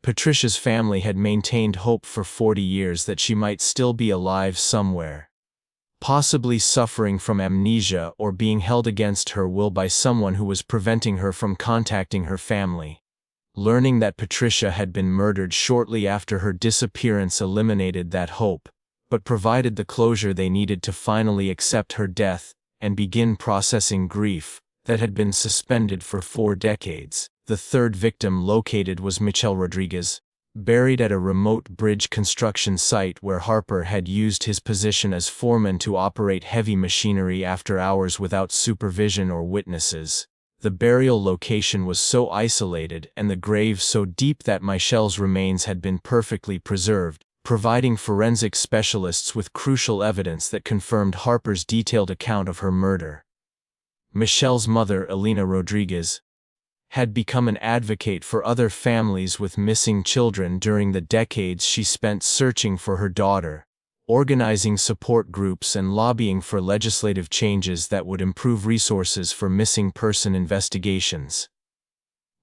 Patricia's family had maintained hope for 40 years that she might still be alive somewhere, possibly suffering from amnesia or being held against her will by someone who was preventing her from contacting her family. Learning that Patricia had been murdered shortly after her disappearance eliminated that hope, but provided the closure they needed to finally accept her death and begin processing grief that had been suspended for 4 decades. The third victim located was Michel Rodriguez, buried at a remote bridge construction site where Harper had used his position as foreman to operate heavy machinery after hours without supervision or witnesses. The burial location was so isolated and the grave so deep that Michel's remains had been perfectly preserved, providing forensic specialists with crucial evidence that confirmed Harper's detailed account of her murder. Michel's mother, Elena Rodriguez, had become an advocate for other families with missing children during the decades she spent searching for her daughter, organizing support groups and lobbying for legislative changes that would improve resources for missing person investigations.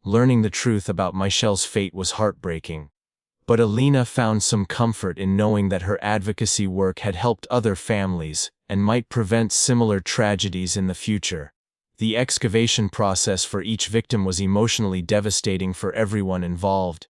Learning the truth about Michel's fate was heartbreaking, but Elena found some comfort in knowing that her advocacy work had helped other families and might prevent similar tragedies in the future. The excavation process for each victim was emotionally devastating for everyone involved.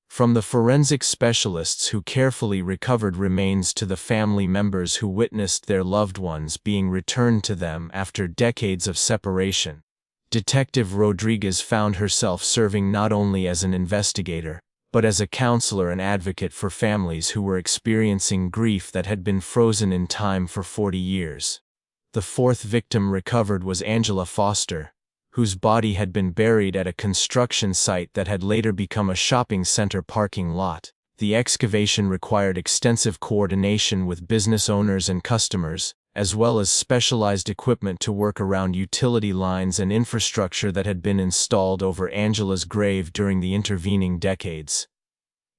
From the forensic specialists who carefully recovered remains to the family members who witnessed their loved ones being returned to them after decades of separation, Detective Rodriguez found herself serving not only as an investigator, but as a counselor and advocate for families who were experiencing grief that had been frozen in time for 40 years. The fourth victim recovered was Angela Foster, whose body had been buried at a construction site that had later become a shopping center parking lot. The excavation required extensive coordination with business owners and customers, as well as specialized equipment to work around utility lines and infrastructure that had been installed over Angela's grave during the intervening decades.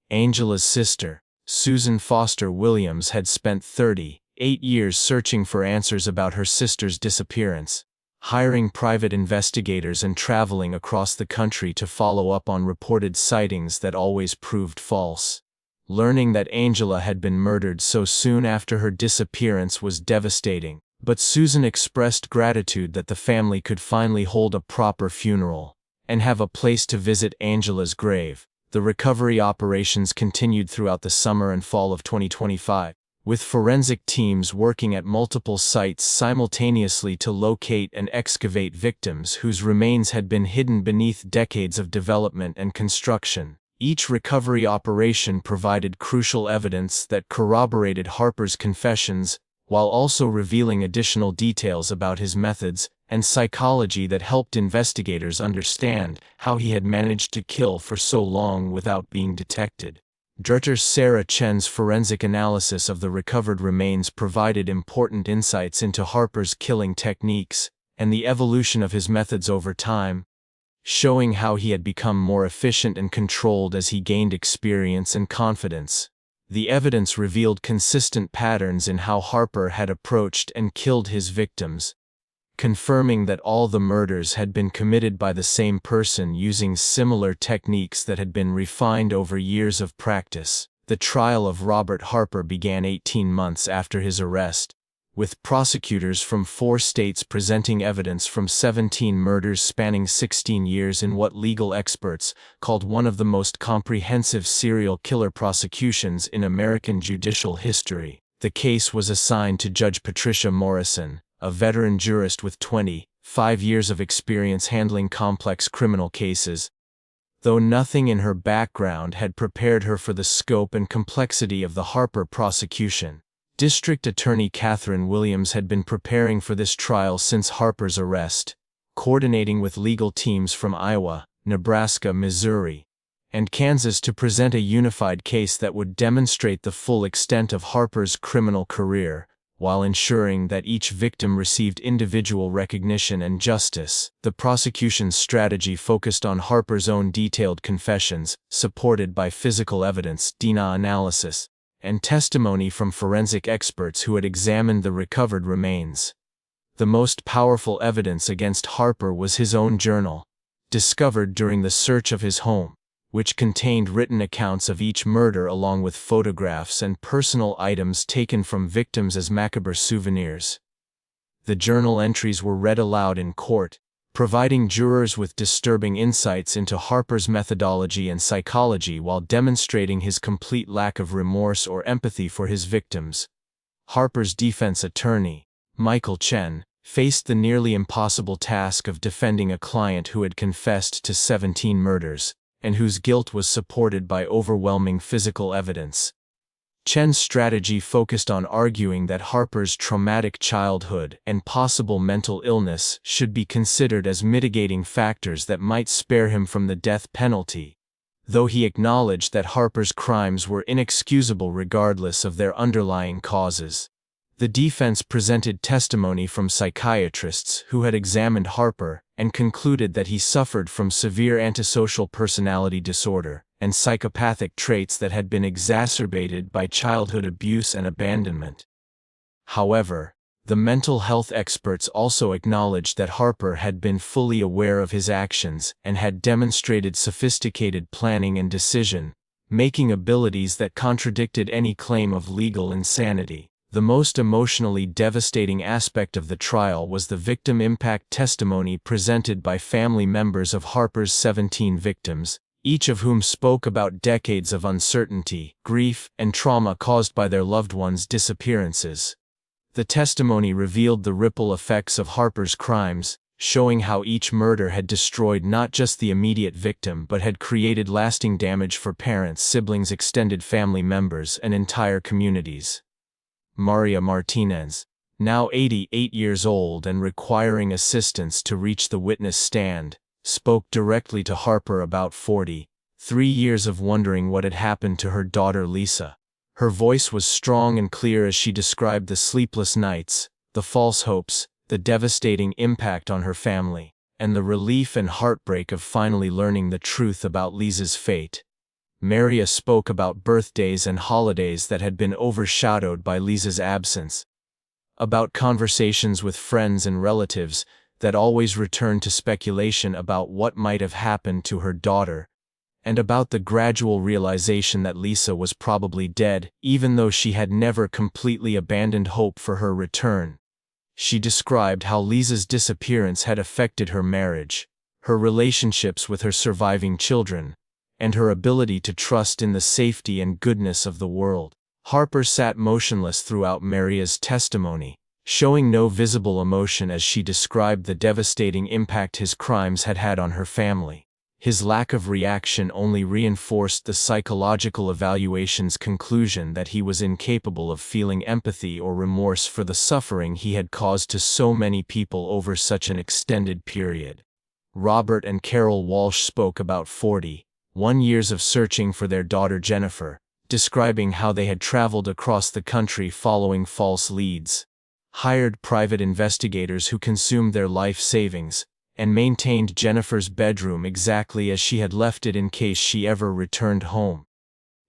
Angela's sister, Susan Foster Williams, had spent 38 years searching for answers about her sister's disappearance, hiring private investigators and traveling across the country to follow up on reported sightings that always proved false. Learning that Angela had been murdered so soon after her disappearance was devastating, but Susan expressed gratitude that the family could finally hold a proper funeral and have a place to visit Angela's grave. The recovery operations continued throughout the summer and fall of 2025. With forensic teams working at multiple sites simultaneously to locate and excavate victims whose remains had been hidden beneath decades of development and construction. Each recovery operation provided crucial evidence that corroborated Harper's confessions, while also revealing additional details about his methods and psychology that helped investigators understand how he had managed to kill for so long without being detected. Dr. Sarah Chen's forensic analysis of the recovered remains provided important insights into Harper's killing techniques and the evolution of his methods over time, showing how he had become more efficient and controlled as he gained experience and confidence. The evidence revealed consistent patterns in how Harper had approached and killed his victims, confirming that all the murders had been committed by the same person using similar techniques that had been refined over years of practice. The trial of Robert Harper began 18 months after his arrest, with prosecutors from 4 states presenting evidence from 17 murders spanning 16 years in what legal experts called one of the most comprehensive serial killer prosecutions in American judicial history. The case was assigned to Judge Patricia Morrison, a veteran jurist with 25 years of experience handling complex criminal cases. though nothing in her background had prepared her for the scope and complexity of the Harper prosecution. District Attorney Catherine Williams had been preparing for this trial since Harper's arrest, coordinating with legal teams from Iowa, Nebraska, Missouri, and Kansas to present a unified case that would demonstrate the full extent of Harper's criminal career, while ensuring that each victim received individual recognition and justice. The prosecution's strategy focused on Harper's own detailed confessions, supported by physical evidence, DNA analysis, and testimony from forensic experts who had examined the recovered remains. The most powerful evidence against Harper was his own journal, discovered during the search of his home, which contained written accounts of each murder along with photographs and personal items taken from victims as macabre souvenirs. The journal entries were read aloud in court, providing jurors with disturbing insights into Harper's methodology and psychology while demonstrating his complete lack of remorse or empathy for his victims. Harper's defense attorney, Michael Chen, faced the nearly impossible task of defending a client who had confessed to 17 murders, and whose guilt was supported by overwhelming physical evidence. Chen's strategy focused on arguing that Harper's traumatic childhood and possible mental illness should be considered as mitigating factors that might spare him from the death penalty, though he acknowledged that Harper's crimes were inexcusable regardless of their underlying causes. The defense presented testimony from psychiatrists who had examined Harper and concluded that he suffered from severe antisocial personality disorder and psychopathic traits that had been exacerbated by childhood abuse and abandonment. However, the mental health experts also acknowledged that Harper had been fully aware of his actions and had demonstrated sophisticated planning and decision-making abilities that contradicted any claim of legal insanity. The most emotionally devastating aspect of the trial was the victim impact testimony presented by family members of Harper's 17 victims, each of whom spoke about decades of uncertainty, grief, and trauma caused by their loved ones' disappearances. The testimony revealed the ripple effects of Harper's crimes, showing how each murder had destroyed not just the immediate victim but had created lasting damage for parents, siblings, extended family members, and entire communities. Maria Martinez, now 88 years old and requiring assistance to reach the witness stand, spoke directly to Harper about 43 years of wondering what had happened to her daughter Lisa. Her voice was strong and clear as she described the sleepless nights, the false hopes, the devastating impact on her family, and the relief and heartbreak of finally learning the truth about Lisa's fate. Maria spoke about birthdays and holidays that had been overshadowed by Lisa's absence, about conversations with friends and relatives that always returned to speculation about what might have happened to her daughter, and about the gradual realization that Lisa was probably dead, even though she had never completely abandoned hope for her return. She described how Lisa's disappearance had affected her marriage, her relationships with her surviving children, and her ability to trust in the safety and goodness of the world. Harper sat motionless throughout Maria's testimony, showing no visible emotion as she described the devastating impact his crimes had had on her family. His lack of reaction only reinforced the psychological evaluation's conclusion that he was incapable of feeling empathy or remorse for the suffering he had caused to so many people over such an extended period. Robert and Carol Walsh spoke about 41 years of searching for their daughter Jennifer, describing how they had traveled across the country following false leads, hired private investigators who consumed their life savings, and maintained Jennifer's bedroom exactly as she had left it in case she ever returned home.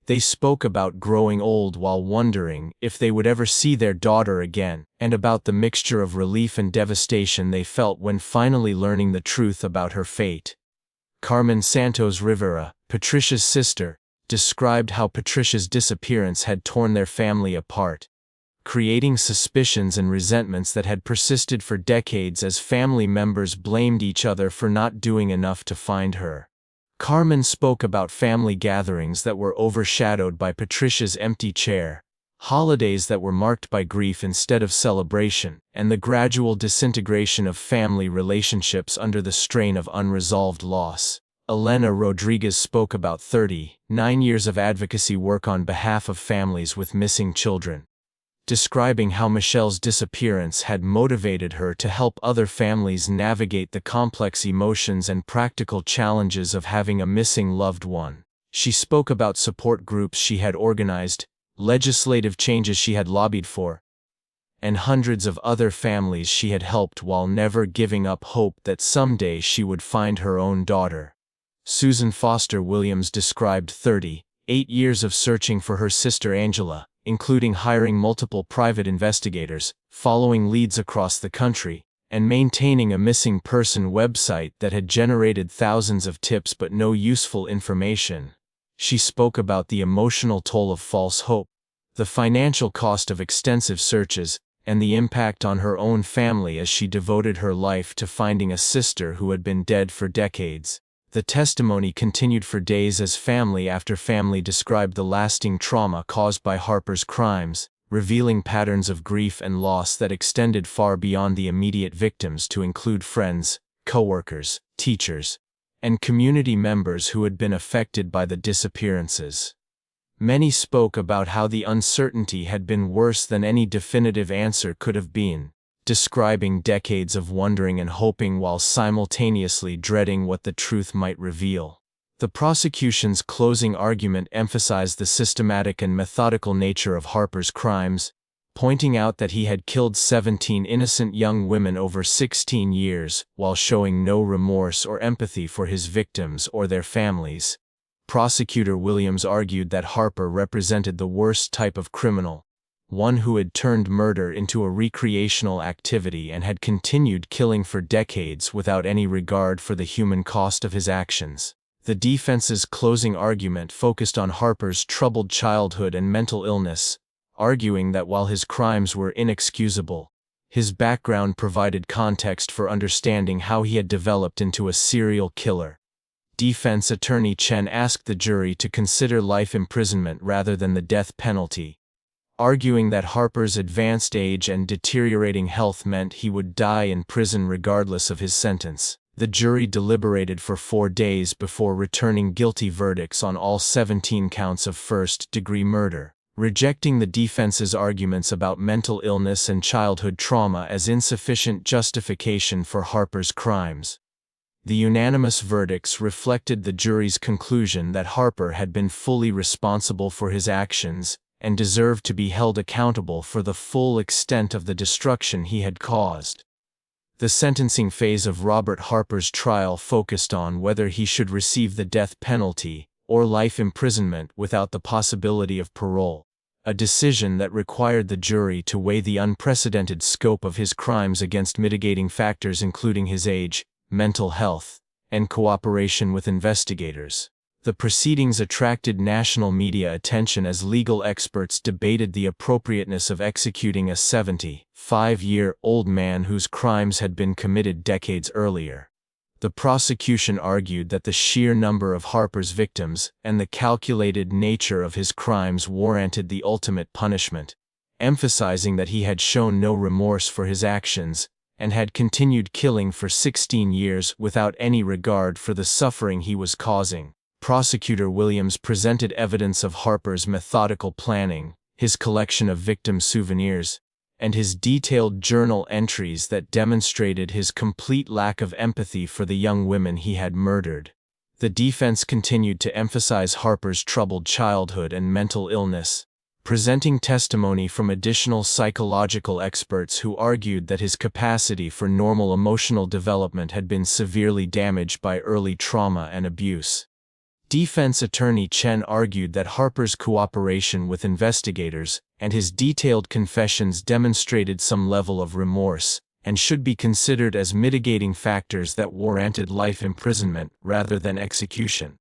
They spoke about growing old while wondering if they would ever see their daughter again, and about the mixture of relief and devastation they felt when finally learning the truth about her fate. Carmen Santos Rivera, Patricia's sister, described how Patricia's disappearance had torn their family apart, creating suspicions and resentments that had persisted for decades as family members blamed each other for not doing enough to find her. Carmen spoke about family gatherings that were overshadowed by Patricia's empty chair, holidays that were marked by grief instead of celebration, and the gradual disintegration of family relationships under the strain of unresolved loss. Elena Rodriguez spoke about 39 years of advocacy work on behalf of families with missing children, describing how Michelle's disappearance had motivated her to help other families navigate the complex emotions and practical challenges of having a missing loved one. She spoke about support groups she had organized, legislative changes she had lobbied for, and hundreds of other families she had helped while never giving up hope that someday she would find her own daughter. Susan Foster Williams described 38 years of searching for her sister Angela, including hiring multiple private investigators, following leads across the country, and maintaining a missing person website that had generated thousands of tips but no useful information. She spoke about the emotional toll of false hope, the financial cost of extensive searches, and the impact on her own family as she devoted her life to finding a sister who had been dead for decades. The testimony continued for days as family after family described the lasting trauma caused by Harper's crimes, revealing patterns of grief and loss that extended far beyond the immediate victims to include friends, coworkers, teachers, and community members who had been affected by the disappearances. Many spoke about how the uncertainty had been worse than any definitive answer could have been, describing decades of wondering and hoping while simultaneously dreading what the truth might reveal. The prosecution's closing argument emphasized the systematic and methodical nature of Harper's crimes, pointing out that he had killed 17 innocent young women over 16 years, while showing no remorse or empathy for his victims or their families. Prosecutor Williams argued that Harper represented the worst type of criminal, one who had turned murder into a recreational activity and had continued killing for decades without any regard for the human cost of his actions. The defense's closing argument focused on Harper's troubled childhood and mental illness, arguing that while his crimes were inexcusable, his background provided context for understanding how he had developed into a serial killer. Defense attorney Chen asked the jury to consider life imprisonment rather than the death penalty, arguing that Harper's advanced age and deteriorating health meant he would die in prison regardless of his sentence. The jury deliberated for 4 days before returning guilty verdicts on all 17 counts of first-degree murder, rejecting the defense's arguments about mental illness and childhood trauma as insufficient justification for Harper's crimes. The unanimous verdicts reflected the jury's conclusion that Harper had been fully responsible for his actions and deserved to be held accountable for the full extent of the destruction he had caused. The sentencing phase of Robert Harper's trial focused on whether he should receive the death penalty or life imprisonment without the possibility of parole, a decision that required the jury to weigh the unprecedented scope of his crimes against mitigating factors including his age, mental health, and cooperation with investigators. The proceedings attracted national media attention as legal experts debated the appropriateness of executing a 75-year-old man whose crimes had been committed decades earlier. The prosecution argued that the sheer number of Harper's victims and the calculated nature of his crimes warranted the ultimate punishment, emphasizing that he had shown no remorse for his actions and had continued killing for 16 years without any regard for the suffering he was causing. Prosecutor Williams presented evidence of Harper's methodical planning, his collection of victim souvenirs, and his detailed journal entries that demonstrated his complete lack of empathy for the young women he had murdered. The defense continued to emphasize Harper's troubled childhood and mental illness, presenting testimony from additional psychological experts who argued that his capacity for normal emotional development had been severely damaged by early trauma and abuse. Defense attorney Chen argued that Harper's cooperation with investigators and his detailed confessions demonstrated some level of remorse and should be considered as mitigating factors that warranted life imprisonment rather than execution.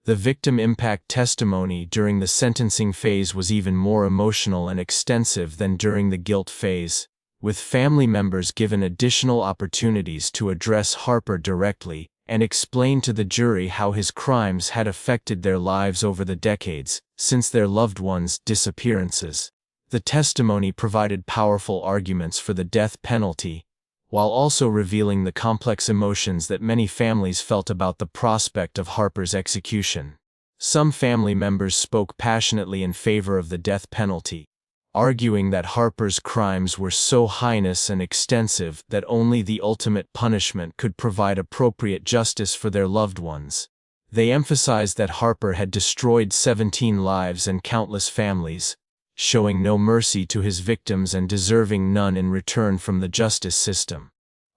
The victim impact testimony during the sentencing phase was even more emotional and extensive than during the guilt phase, with family members given additional opportunities to address Harper directly and explain to the jury how his crimes had affected their lives over the decades since their loved ones' disappearances. The testimony provided powerful arguments for the death penalty, while also revealing the complex emotions that many families felt about the prospect of Harper's execution. Some family members spoke passionately in favor of the death penalty, arguing that Harper's crimes were so heinous and extensive that only the ultimate punishment could provide appropriate justice for their loved ones. They emphasized that Harper had destroyed 17 lives and countless families, showing no mercy to his victims and deserving none in return from the justice system.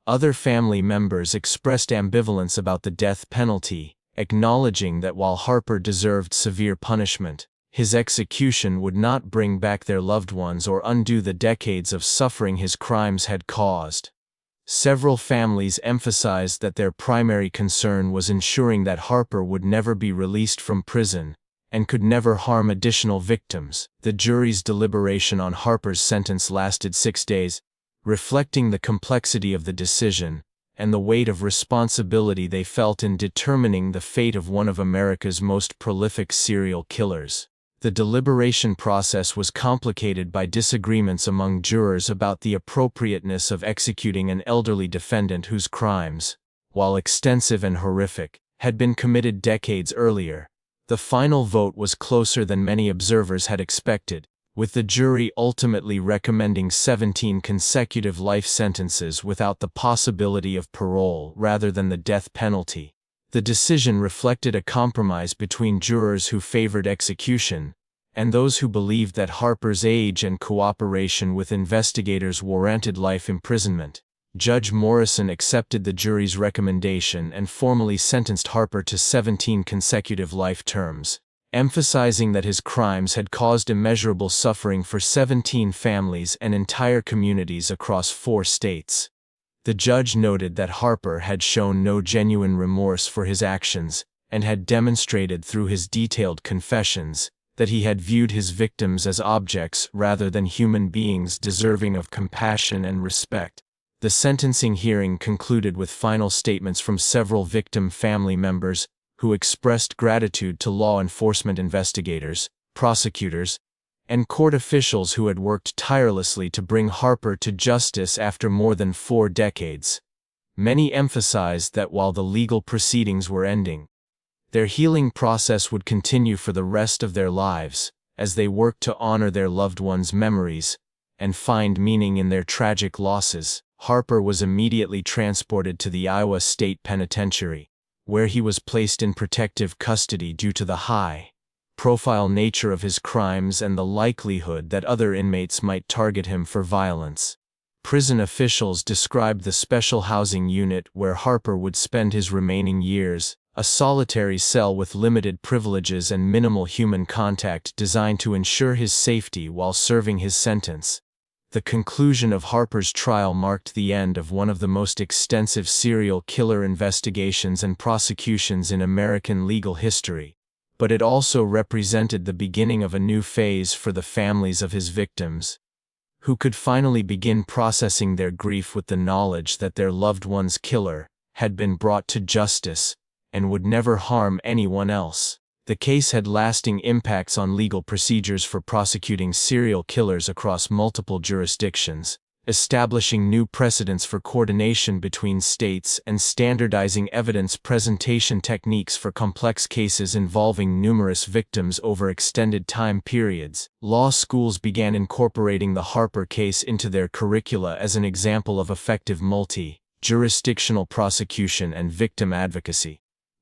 Other family members expressed ambivalence about the death penalty, acknowledging that while Harper deserved severe punishment, his execution would not bring back their loved ones or undo the decades of suffering his crimes had caused. Several families emphasized that their primary concern was ensuring that Harper would never be released from prison and could never harm additional victims. The jury's deliberation on Harper's sentence lasted 6 days, reflecting the complexity of the decision and the weight of responsibility they felt in determining the fate of one of America's most prolific serial killers. The deliberation process was complicated by disagreements among jurors about the appropriateness of executing an elderly defendant whose crimes, while extensive and horrific, had been committed decades earlier. The final vote was closer than many observers had expected, with the jury ultimately recommending 17 consecutive life sentences without the possibility of parole rather than the death penalty. The decision reflected a compromise between jurors who favored execution and those who believed that Harper's age and cooperation with investigators warranted life imprisonment. Judge Morrison accepted the jury's recommendation and formally sentenced Harper to 17 consecutive life terms, emphasizing that his crimes had caused immeasurable suffering for 17 families and entire communities across 4 states. The judge noted that Harper had shown no genuine remorse for his actions and had demonstrated through his detailed confessions that he had viewed his victims as objects rather than human beings deserving of compassion and respect. The sentencing hearing concluded with final statements from several victim family members who expressed gratitude to law enforcement investigators, prosecutors, and court officials who had worked tirelessly to bring Harper to justice after more than 4 decades. Many emphasized that while the legal proceedings were ending, their healing process would continue for the rest of their lives, as they worked to honor their loved ones' memories and find meaning in their tragic losses. Harper was immediately transported to the Iowa State Penitentiary, where he was placed in protective custody due to the high-profile nature of his crimes and the likelihood that other inmates might target him for violence. Prison officials described the special housing unit where Harper would spend his remaining years, a solitary cell with limited privileges and minimal human contact designed to ensure his safety while serving his sentence. The conclusion of Harper's trial marked the end of one of the most extensive serial killer investigations and prosecutions in American legal history, but it also represented the beginning of a new phase for the families of his victims, who could finally begin processing their grief with the knowledge that their loved one's killer had been brought to justice and would never harm anyone else. The case had lasting impacts on legal procedures for prosecuting serial killers across multiple jurisdictions, establishing new precedents for coordination between states and standardizing evidence presentation techniques for complex cases involving numerous victims over extended time periods. Law schools began incorporating the Harper case into their curricula as an example of effective multi-jurisdictional prosecution and victim advocacy.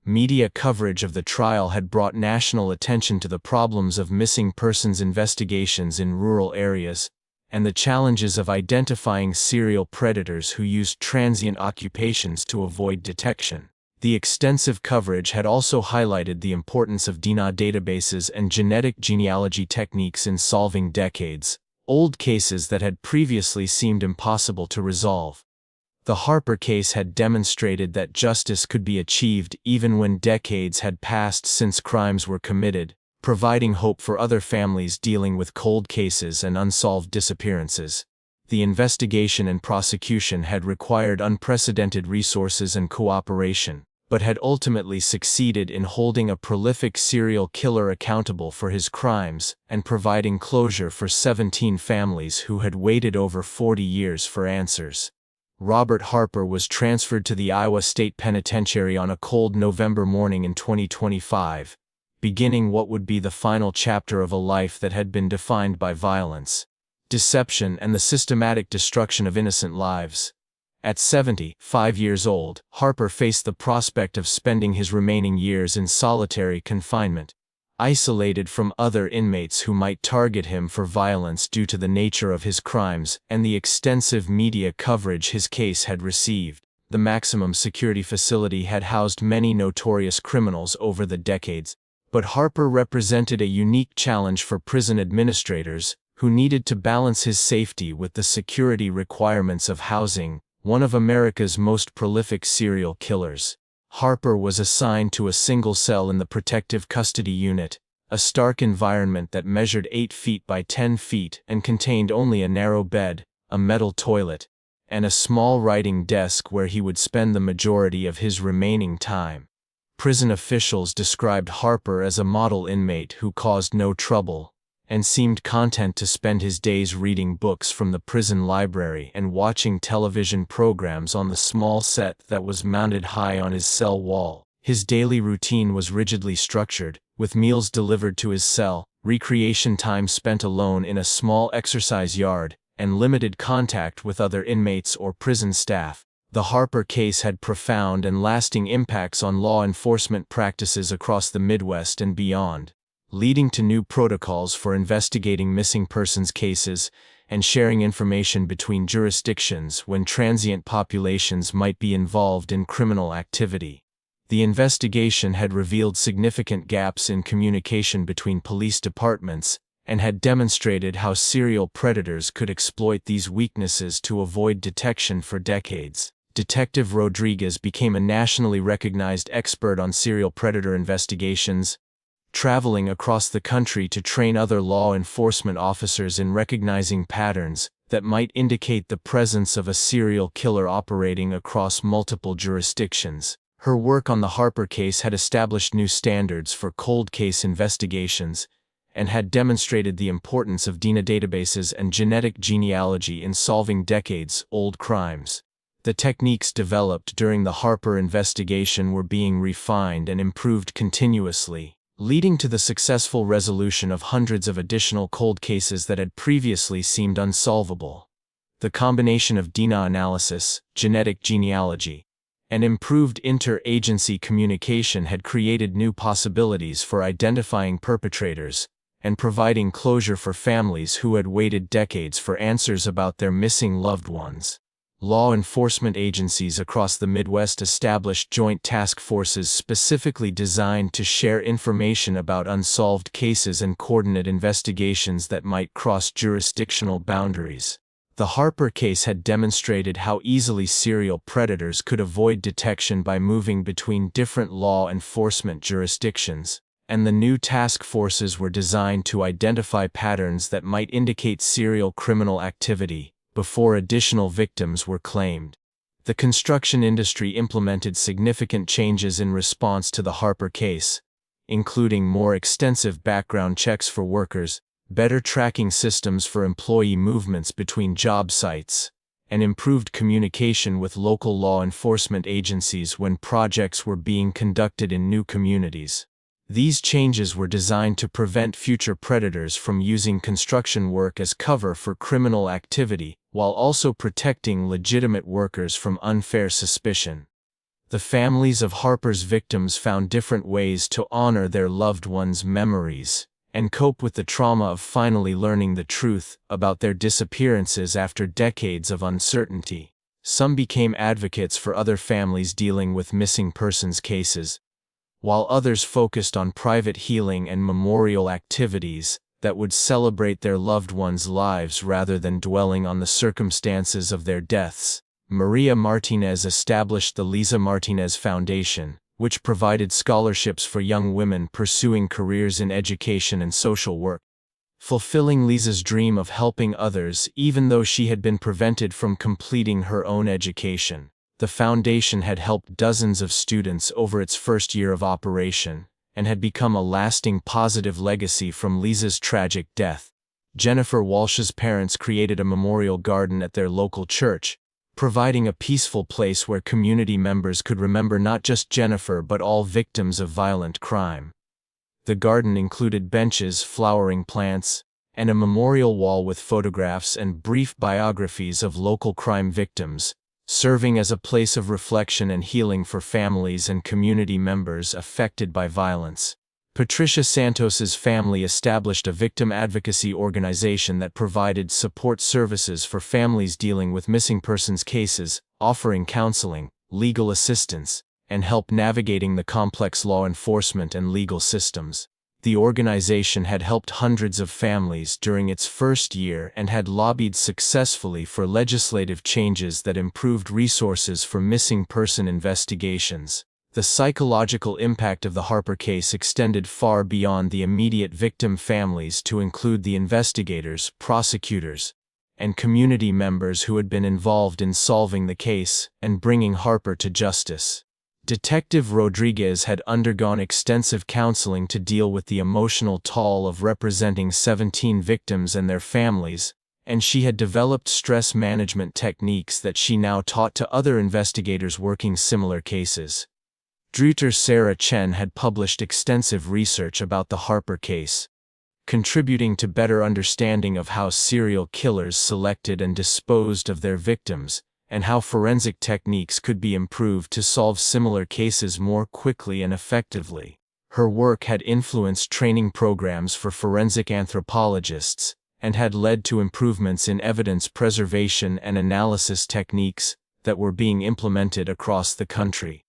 Media coverage of the trial had brought national attention to the problems of missing persons investigations in rural areas and the challenges of identifying serial predators who used transient occupations to avoid detection. The extensive coverage had also highlighted the importance of DNA databases and genetic genealogy techniques in solving decades-old cases that had previously seemed impossible to resolve. The Harper case had demonstrated that justice could be achieved even when decades had passed since crimes were committed, providing hope for other families dealing with cold cases and unsolved disappearances. The investigation and prosecution had required unprecedented resources and cooperation, but had ultimately succeeded in holding a prolific serial killer accountable for his crimes and providing closure for 17 families who had waited over 40 years for answers. Robert Harper was transferred to the Iowa State Penitentiary on a cold November morning in 2025, beginning what would be the final chapter of a life that had been defined by violence, deception, and the systematic destruction of innocent lives. At 75 years old, Harper faced the prospect of spending his remaining years in solitary confinement, isolated from other inmates who might target him for violence due to the nature of his crimes and the extensive media coverage his case had received. The maximum security facility had housed many notorious criminals over the decades, but Harper represented a unique challenge for prison administrators who needed to balance his safety with the security requirements of housing one of America's most prolific serial killers. Harper was assigned to a single cell in the protective custody unit, a stark environment that measured 8 feet by 10 feet and contained only a narrow bed, a metal toilet, and a small writing desk where he would spend the majority of his remaining time. Prison officials described Harper as a model inmate who caused no trouble and seemed content to spend his days reading books from the prison library and watching television programs on the small set that was mounted high on his cell wall. His daily routine was rigidly structured, with meals delivered to his cell, recreation time spent alone in a small exercise yard, and limited contact with other inmates or prison staff. The Harper case had profound and lasting impacts on law enforcement practices across the Midwest and beyond, leading to new protocols for investigating missing persons cases and sharing information between jurisdictions when transient populations might be involved in criminal activity. The investigation had revealed significant gaps in communication between police departments and had demonstrated how serial predators could exploit these weaknesses to avoid detection for decades. Detective Rodriguez became a nationally recognized expert on serial predator investigations, traveling across the country to train other law enforcement officers in recognizing patterns that might indicate the presence of a serial killer operating across multiple jurisdictions. Her work on the Harper case had established new standards for cold case investigations and had demonstrated the importance of DNA databases and genetic genealogy in solving decades-old crimes. The techniques developed during the Harper investigation were being refined and improved continuously, leading to the successful resolution of hundreds of additional cold cases that had previously seemed unsolvable. The combination of DNA analysis, genetic genealogy, and improved inter-agency communication had created new possibilities for identifying perpetrators and providing closure for families who had waited decades for answers about their missing loved ones. Law enforcement agencies across the Midwest established joint task forces specifically designed to share information about unsolved cases and coordinate investigations that might cross jurisdictional boundaries. The Harper case had demonstrated how easily serial predators could avoid detection by moving between different law enforcement jurisdictions, and the new task forces were designed to identify patterns that might indicate serial criminal activity before additional victims were claimed. The construction industry implemented significant changes in response to the Harper case, including more extensive background checks for workers, better tracking systems for employee movements between job sites, and improved communication with local law enforcement agencies when projects were being conducted in new communities. These changes were designed to prevent future predators from using construction work as cover for criminal activity, while also protecting legitimate workers from unfair suspicion. The families of Harper's victims found different ways to honor their loved ones' memories and cope with the trauma of finally learning the truth about their disappearances after decades of uncertainty. Some became advocates for other families dealing with missing persons cases, while others focused on private healing and memorial activities that would celebrate their loved ones' lives rather than dwelling on the circumstances of their deaths. Maria Martinez established the Lisa Martinez Foundation, which provided scholarships for young women pursuing careers in education and social work, fulfilling Lisa's dream of helping others even though she had been prevented from completing her own education. The foundation had helped dozens of students over its first year of operation and had become a lasting positive legacy from Lisa's tragic death. Jennifer Walsh's parents created a memorial garden at their local church, providing a peaceful place where community members could remember not just Jennifer but all victims of violent crime. The garden included benches, flowering plants, and a memorial wall with photographs and brief biographies of local crime victims, serving as a place of reflection and healing for families and community members affected by violence. Patricia Santos's family established a victim advocacy organization that provided support services for families dealing with missing persons cases, offering counseling, legal assistance, and help navigating the complex law enforcement and legal systems. The organization had helped hundreds of families during its first year and had lobbied successfully for legislative changes that improved resources for missing person investigations. The psychological impact of the Harper case extended far beyond the immediate victim families to include the investigators, prosecutors, and community members who had been involved in solving the case and bringing Harper to justice. Detective Rodriguez had undergone extensive counseling to deal with the emotional toll of representing 17 victims and their families, and she had developed stress management techniques that she now taught to other investigators working similar cases. Druther Sarah Chen had published extensive research about the Harper case, contributing to better understanding of how serial killers selected and disposed of their victims, and how forensic techniques could be improved to solve similar cases more quickly and effectively. Her work had influenced training programs for forensic anthropologists, and had led to improvements in evidence preservation and analysis techniques that were being implemented across the country.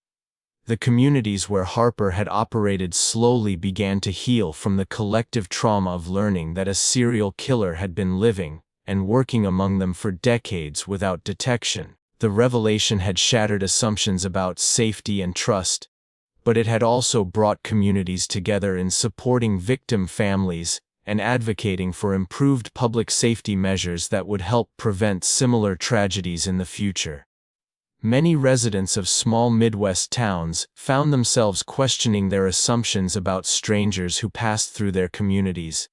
The communities where Harper had operated slowly began to heal from the collective trauma of learning that a serial killer had been living and working among them for decades without detection. The revelation had shattered assumptions about safety and trust, but it had also brought communities together in supporting victim families and advocating for improved public safety measures that would help prevent similar tragedies in the future. Many residents of small Midwest towns found themselves questioning their assumptions about strangers who passed through their communities,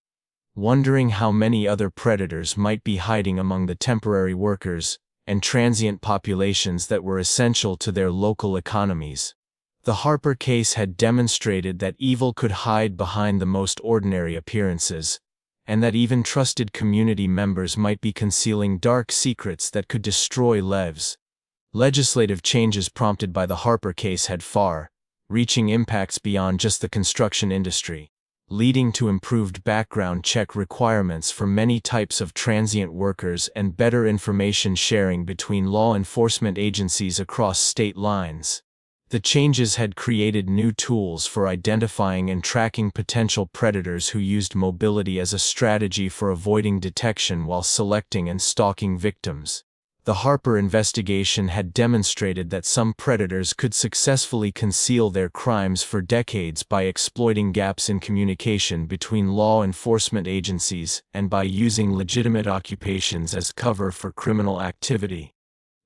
wondering how many other predators might be hiding among the temporary workers and transient populations that were essential to their local economies. The Harper case had demonstrated that evil could hide behind the most ordinary appearances, and that even trusted community members might be concealing dark secrets that could destroy lives. Legislative changes prompted by the Harper case had far-reaching impacts beyond just the construction industry, leading to improved background check requirements for many types of transient workers and better information sharing between law enforcement agencies across state lines. The changes had created new tools for identifying and tracking potential predators who used mobility as a strategy for avoiding detection while selecting and stalking victims. The Harper investigation had demonstrated that some predators could successfully conceal their crimes for decades by exploiting gaps in communication between law enforcement agencies and by using legitimate occupations as cover for criminal activity.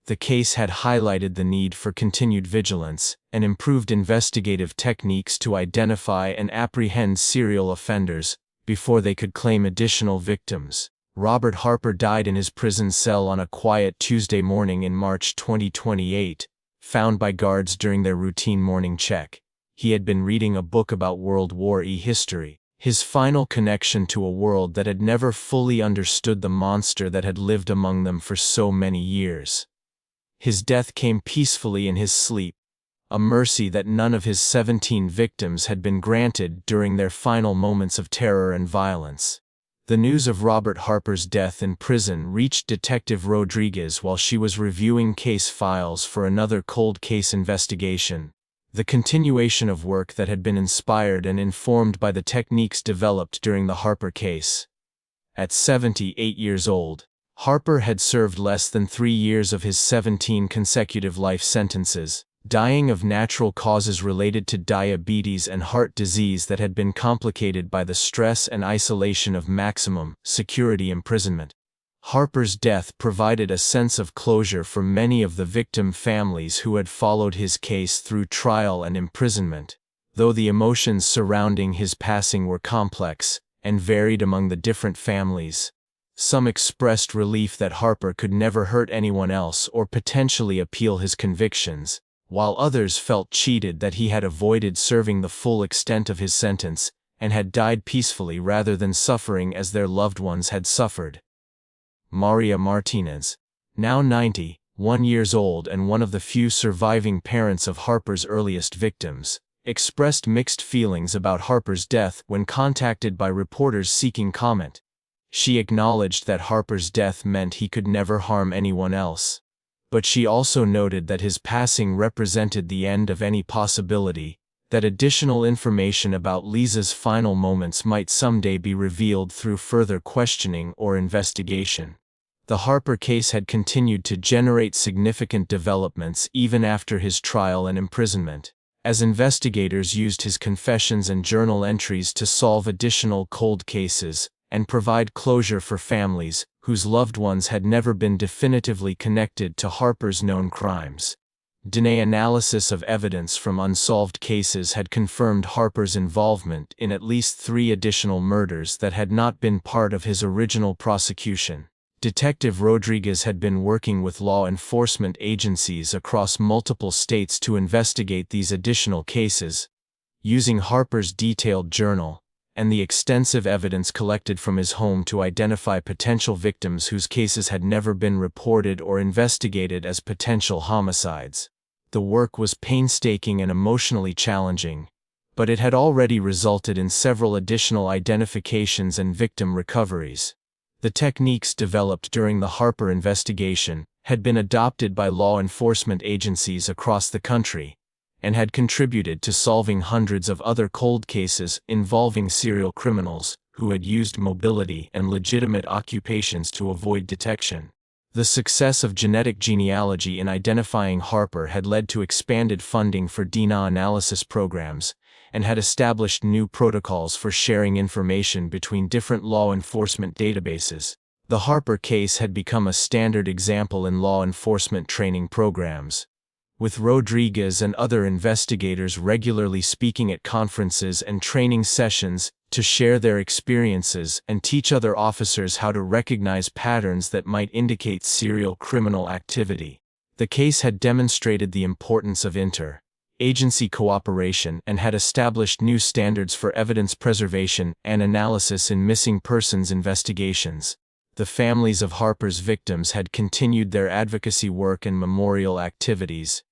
The case had highlighted the need for continued vigilance and improved investigative techniques to identify and apprehend serial offenders before they could claim additional victims. Robert Harper died in his prison cell on a quiet Tuesday morning in March 2028, found by guards during their routine morning check. He had been reading a book about World War I history, his final connection to a world that had never fully understood the monster that had lived among them for so many years. His death came peacefully in his sleep, a mercy that none of his 17 victims had been granted during their final moments of terror and violence. The news of Robert Harper's death in prison reached Detective Rodriguez while she was reviewing case files for another cold case investigation, the continuation of work that had been inspired and informed by the techniques developed during the Harper case. At 78 years old, Harper had served less than 3 years of his 17 consecutive life sentences, dying of natural causes related to diabetes and heart disease that had been complicated by the stress and isolation of maximum security imprisonment. Harper's death provided a sense of closure for many of the victim families who had followed his case through trial and imprisonment, though the emotions surrounding his passing were complex and varied among the different families. Some expressed relief that Harper could never hurt anyone else or potentially appeal his convictions, while others felt cheated that he had avoided serving the full extent of his sentence and had died peacefully rather than suffering as their loved ones had suffered. Maria Martinez, now 91 years old and one of the few surviving parents of Harper's earliest victims, expressed mixed feelings about Harper's death when contacted by reporters seeking comment. She acknowledged that Harper's death meant he could never harm anyone else, but she also noted that his passing represented the end of any possibility that additional information about Lisa's final moments might someday be revealed through further questioning or investigation. The Harper case had continued to generate significant developments even after his trial and imprisonment, as investigators used his confessions and journal entries to solve additional cold cases and provide closure for families whose loved ones had never been definitively connected to Harper's known crimes. DNA analysis of evidence from unsolved cases had confirmed Harper's involvement in at least 3 additional murders that had not been part of his original prosecution. Detective Rodriguez had been working with law enforcement agencies across multiple states to investigate these additional cases, using Harper's detailed journal and the extensive evidence collected from his home to identify potential victims whose cases had never been reported or investigated as potential homicides. The work was painstaking and emotionally challenging, but it had already resulted in several additional identifications and victim recoveries. The techniques developed during the Harper investigation had been adopted by law enforcement agencies across the country and had contributed to solving hundreds of other cold cases involving serial criminals who had used mobility and legitimate occupations to avoid detection. The success of genetic genealogy in identifying Harper had led to expanded funding for DNA analysis programs and had established new protocols for sharing information between different law enforcement databases. The Harper case had become a standard example in law enforcement training programs, with Rodriguez and other investigators regularly speaking at conferences and training sessions to share their experiences and teach other officers how to recognize patterns that might indicate serial criminal activity. The case had demonstrated the importance of inter-agency cooperation and had established new standards for evidence preservation and analysis in missing persons investigations. The families of Harper's victims had continued their advocacy work and memorial activities,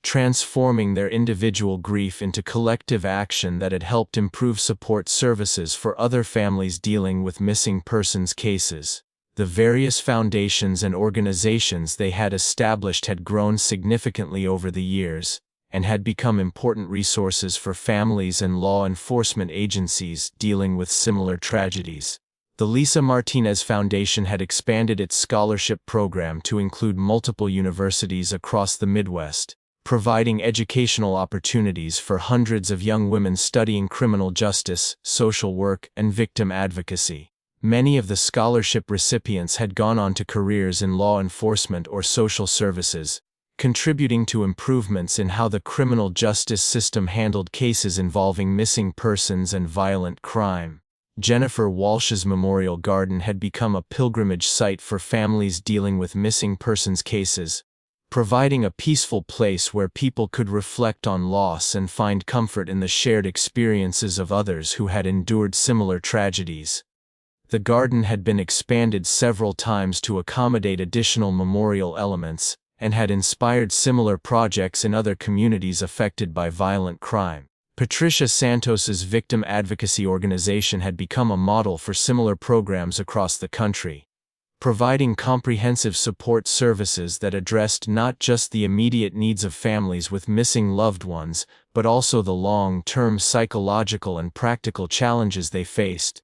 transforming their individual grief into collective action that had helped improve support services for other families dealing with missing persons cases. The various foundations and organizations they had established had grown significantly over the years and had become important resources for families and law enforcement agencies dealing with similar tragedies. The Lisa Martinez Foundation had expanded its scholarship program to include multiple universities across the Midwest, providing educational opportunities for hundreds of young women studying criminal justice, social work, and victim advocacy. Many of the scholarship recipients had gone on to careers in law enforcement or social services, contributing to improvements in how the criminal justice system handled cases involving missing persons and violent crime. Jennifer Walsh's Memorial Garden had become a pilgrimage site for families dealing with missing persons cases, providing a peaceful place where people could reflect on loss and find comfort in the shared experiences of others who had endured similar tragedies. The garden had been expanded several times to accommodate additional memorial elements and had inspired similar projects in other communities affected by violent crime. Patricia Santos's victim advocacy organization had become a model for similar programs across the country, providing comprehensive support services that addressed not just the immediate needs of families with missing loved ones, but also the long-term psychological and practical challenges they faced.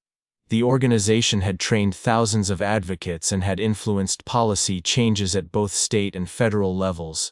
The organization had trained thousands of advocates and had influenced policy changes at both state and federal levels.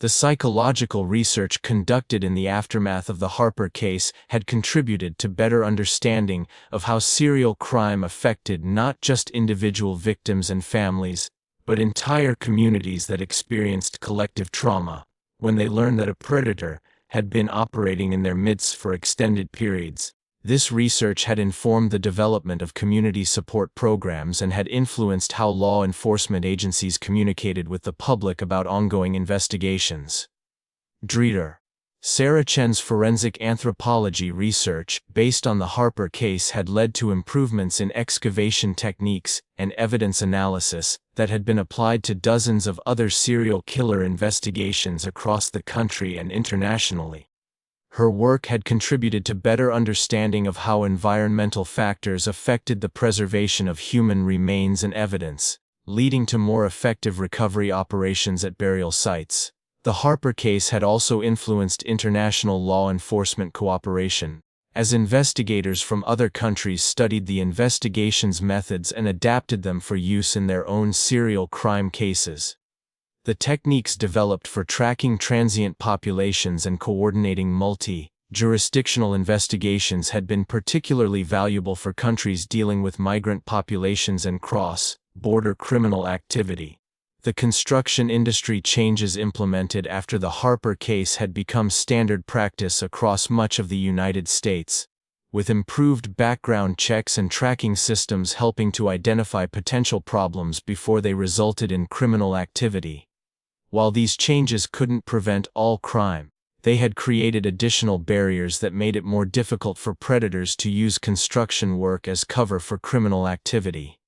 The psychological research conducted in the aftermath of the Harper case had contributed to better understanding of how serial crime affected not just individual victims and families, but entire communities that experienced collective trauma when they learned that a predator had been operating in their midst for extended periods. This research had informed the development of community support programs and had influenced how law enforcement agencies communicated with the public about ongoing investigations. Dreiter. Sarah Chen's forensic anthropology research, based on the Harper case, had led to improvements in excavation techniques and evidence analysis that had been applied to dozens of other serial killer investigations across the country and internationally. Her work had contributed to better understanding of how environmental factors affected the preservation of human remains and evidence, leading to more effective recovery operations at burial sites. The Harper case had also influenced international law enforcement cooperation, as investigators from other countries studied the investigation's methods and adapted them for use in their own serial crime cases. The techniques developed for tracking transient populations and coordinating multi-jurisdictional investigations had been particularly valuable for countries dealing with migrant populations and cross-border criminal activity. The construction industry changes implemented after the Harper case had become standard practice across much of the United States, with improved background checks and tracking systems helping to identify potential problems before they resulted in criminal activity. While these changes couldn't prevent all crime, they had created additional barriers that made it more difficult for predators to use construction work as cover for criminal activity.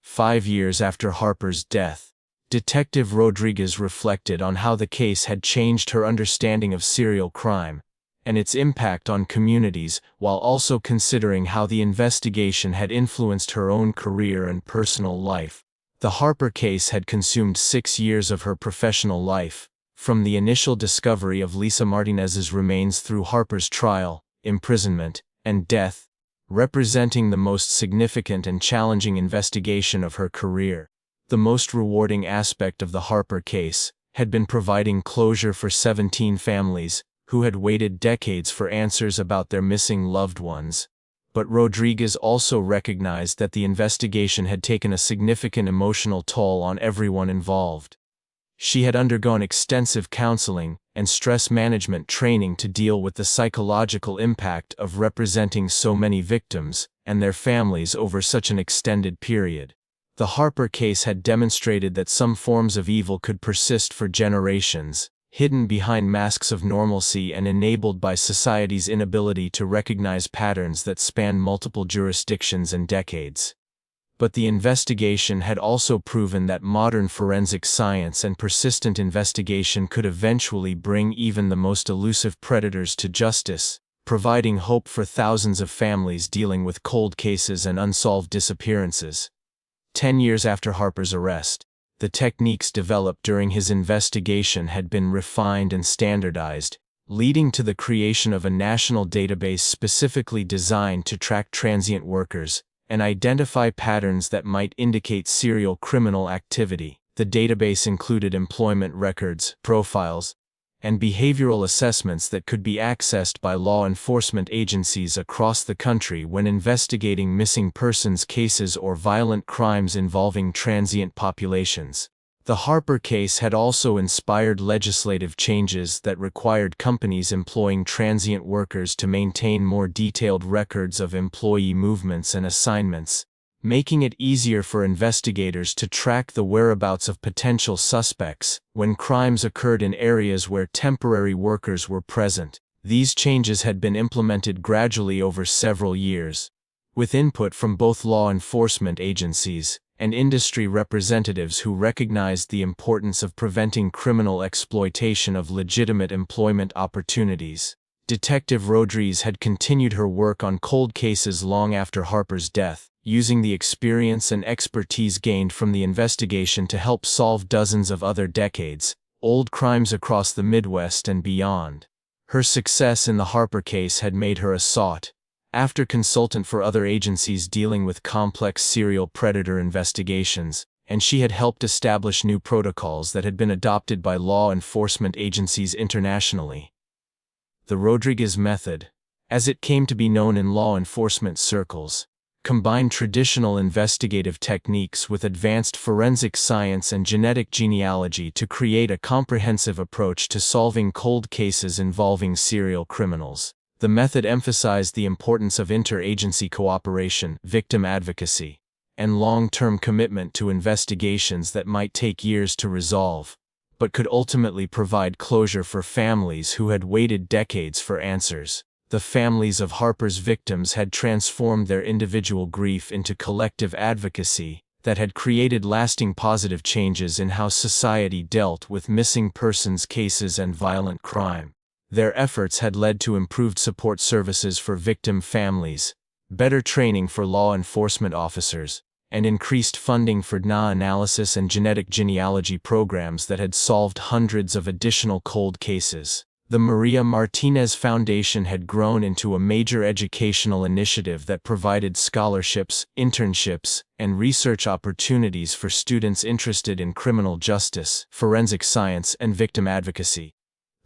5 years after Harper's death, Detective Rodriguez reflected on how the case had changed her understanding of serial crime and its impact on communities, while also considering how the investigation had influenced her own career and personal life. The Harper case had consumed 6 years of her professional life, from the initial discovery of Lisa Martinez's remains through Harper's trial, imprisonment, and death, representing the most significant and challenging investigation of her career. The most rewarding aspect of the Harper case had been providing closure for 17 families who had waited decades for answers about their missing loved ones. But Rodriguez also recognized that the investigation had taken a significant emotional toll on everyone involved. She had undergone extensive counseling and stress management training to deal with the psychological impact of representing so many victims and their families over such an extended period. The Harper case had demonstrated that some forms of evil could persist for generations, hidden behind masks of normalcy and enabled by society's inability to recognize patterns that span multiple jurisdictions and decades. But the investigation had also proven that modern forensic science and persistent investigation could eventually bring even the most elusive predators to justice, providing hope for thousands of families dealing with cold cases and unsolved disappearances. 10 years after Harper's arrest, the techniques developed during his investigation had been refined and standardized, leading to the creation of a national database specifically designed to track transient workers and identify patterns that might indicate serial criminal activity. The database included employment records, profiles, and behavioral assessments that could be accessed by law enforcement agencies across the country when investigating missing persons cases or violent crimes involving transient populations. The Harper case had also inspired legislative changes that required companies employing transient workers to maintain more detailed records of employee movements and assignments, making it easier for investigators to track the whereabouts of potential suspects when crimes occurred in areas where temporary workers were present. These changes had been implemented gradually over several years, with input from both law enforcement agencies and industry representatives who recognized the importance of preventing criminal exploitation of legitimate employment opportunities. Detective Rodriguez had continued her work on cold cases long after Harper's death, using the experience and expertise gained from the investigation to help solve dozens of other decades-old crimes across the Midwest and beyond. Her success in the Harper case had made her a sought-after consultant for other agencies dealing with complex serial predator investigations, and she had helped establish new protocols that had been adopted by law enforcement agencies internationally. The Rodriguez method, as it came to be known in law enforcement circles, combined traditional investigative techniques with advanced forensic science and genetic genealogy to create a comprehensive approach to solving cold cases involving serial criminals. The method emphasized the importance of interagency cooperation, victim advocacy, and long-term commitment to investigations that might take years to resolve, but could ultimately provide closure for families who had waited decades for answers. The families of Harper's victims had transformed their individual grief into collective advocacy that had created lasting positive changes in how society dealt with missing persons cases and violent crime. Their efforts had led to improved support services for victim families, better training for law enforcement officers, and increased funding for DNA analysis and genetic genealogy programs that had solved hundreds of additional cold cases. The Maria Martinez Foundation had grown into a major educational initiative that provided scholarships, internships, and research opportunities for students interested in criminal justice, forensic science, and victim advocacy.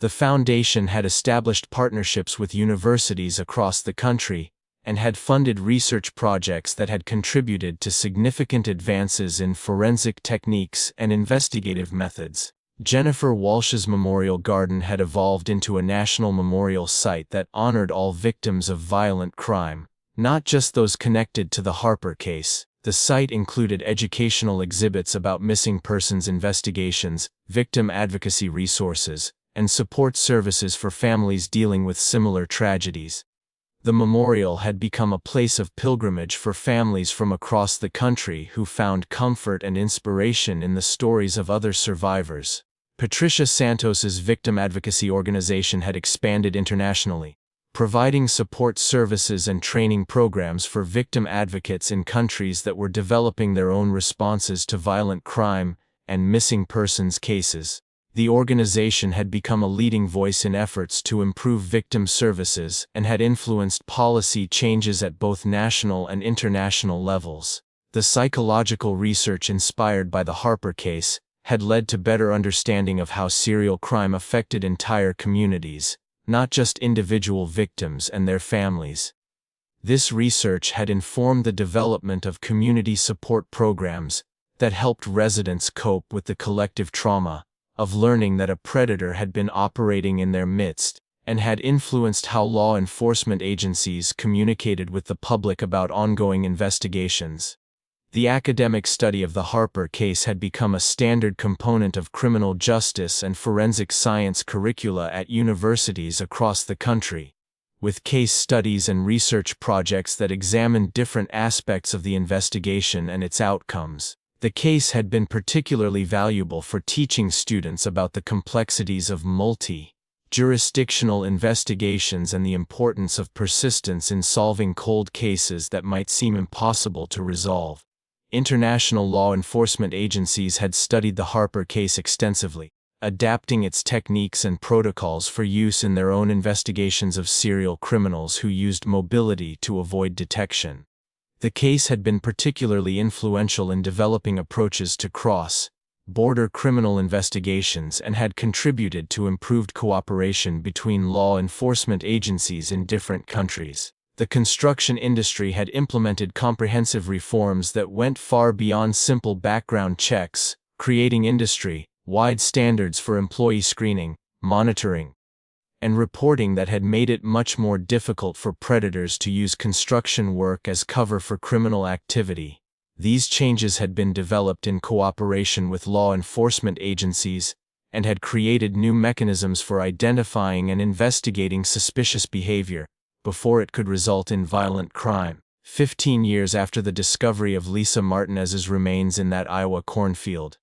The foundation had established partnerships with universities across the country and had funded research projects that had contributed to significant advances in forensic techniques and investigative methods. Jennifer Walsh's Memorial Garden had evolved into a national memorial site that honored all victims of violent crime, not just those connected to the Harper case. The site included educational exhibits about missing persons investigations, victim advocacy resources, and support services for families dealing with similar tragedies. The memorial had become a place of pilgrimage for families from across the country who found comfort and inspiration in the stories of other survivors. Patricia Santos's victim advocacy organization had expanded internationally, providing support services and training programs for victim advocates in countries that were developing their own responses to violent crime and missing persons cases. The organization had become a leading voice in efforts to improve victim services and had influenced policy changes at both national and international levels. The psychological research inspired by the Harper case had led to better understanding of how serial crime affected entire communities, not just individual victims and their families. This research had informed the development of community support programs that helped residents cope with the collective trauma of learning that a predator had been operating in their midst, and had influenced how law enforcement agencies communicated with the public about ongoing investigations. The academic study of the Harper case had become a standard component of criminal justice and forensic science curricula at universities across the country, with case studies and research projects that examined different aspects of the investigation and its outcomes. The case had been particularly valuable for teaching students about the complexities of multi-jurisdictional investigations and the importance of persistence in solving cold cases that might seem impossible to resolve. International law enforcement agencies had studied the Harper case extensively, adapting its techniques and protocols for use in their own investigations of serial criminals who used mobility to avoid detection. The case had been particularly influential in developing approaches to cross-border criminal investigations and had contributed to improved cooperation between law enforcement agencies in different countries. The construction industry had implemented comprehensive reforms that went far beyond simple background checks, creating industry-wide standards for employee screening, monitoring, and reporting that had made it much more difficult for predators to use construction work as cover for criminal activity. These changes had been developed in cooperation with law enforcement agencies and had created new mechanisms for identifying and investigating suspicious behavior before it could result in violent crime. 15 years after the discovery of Lisa Martinez's remains in that Iowa cornfield,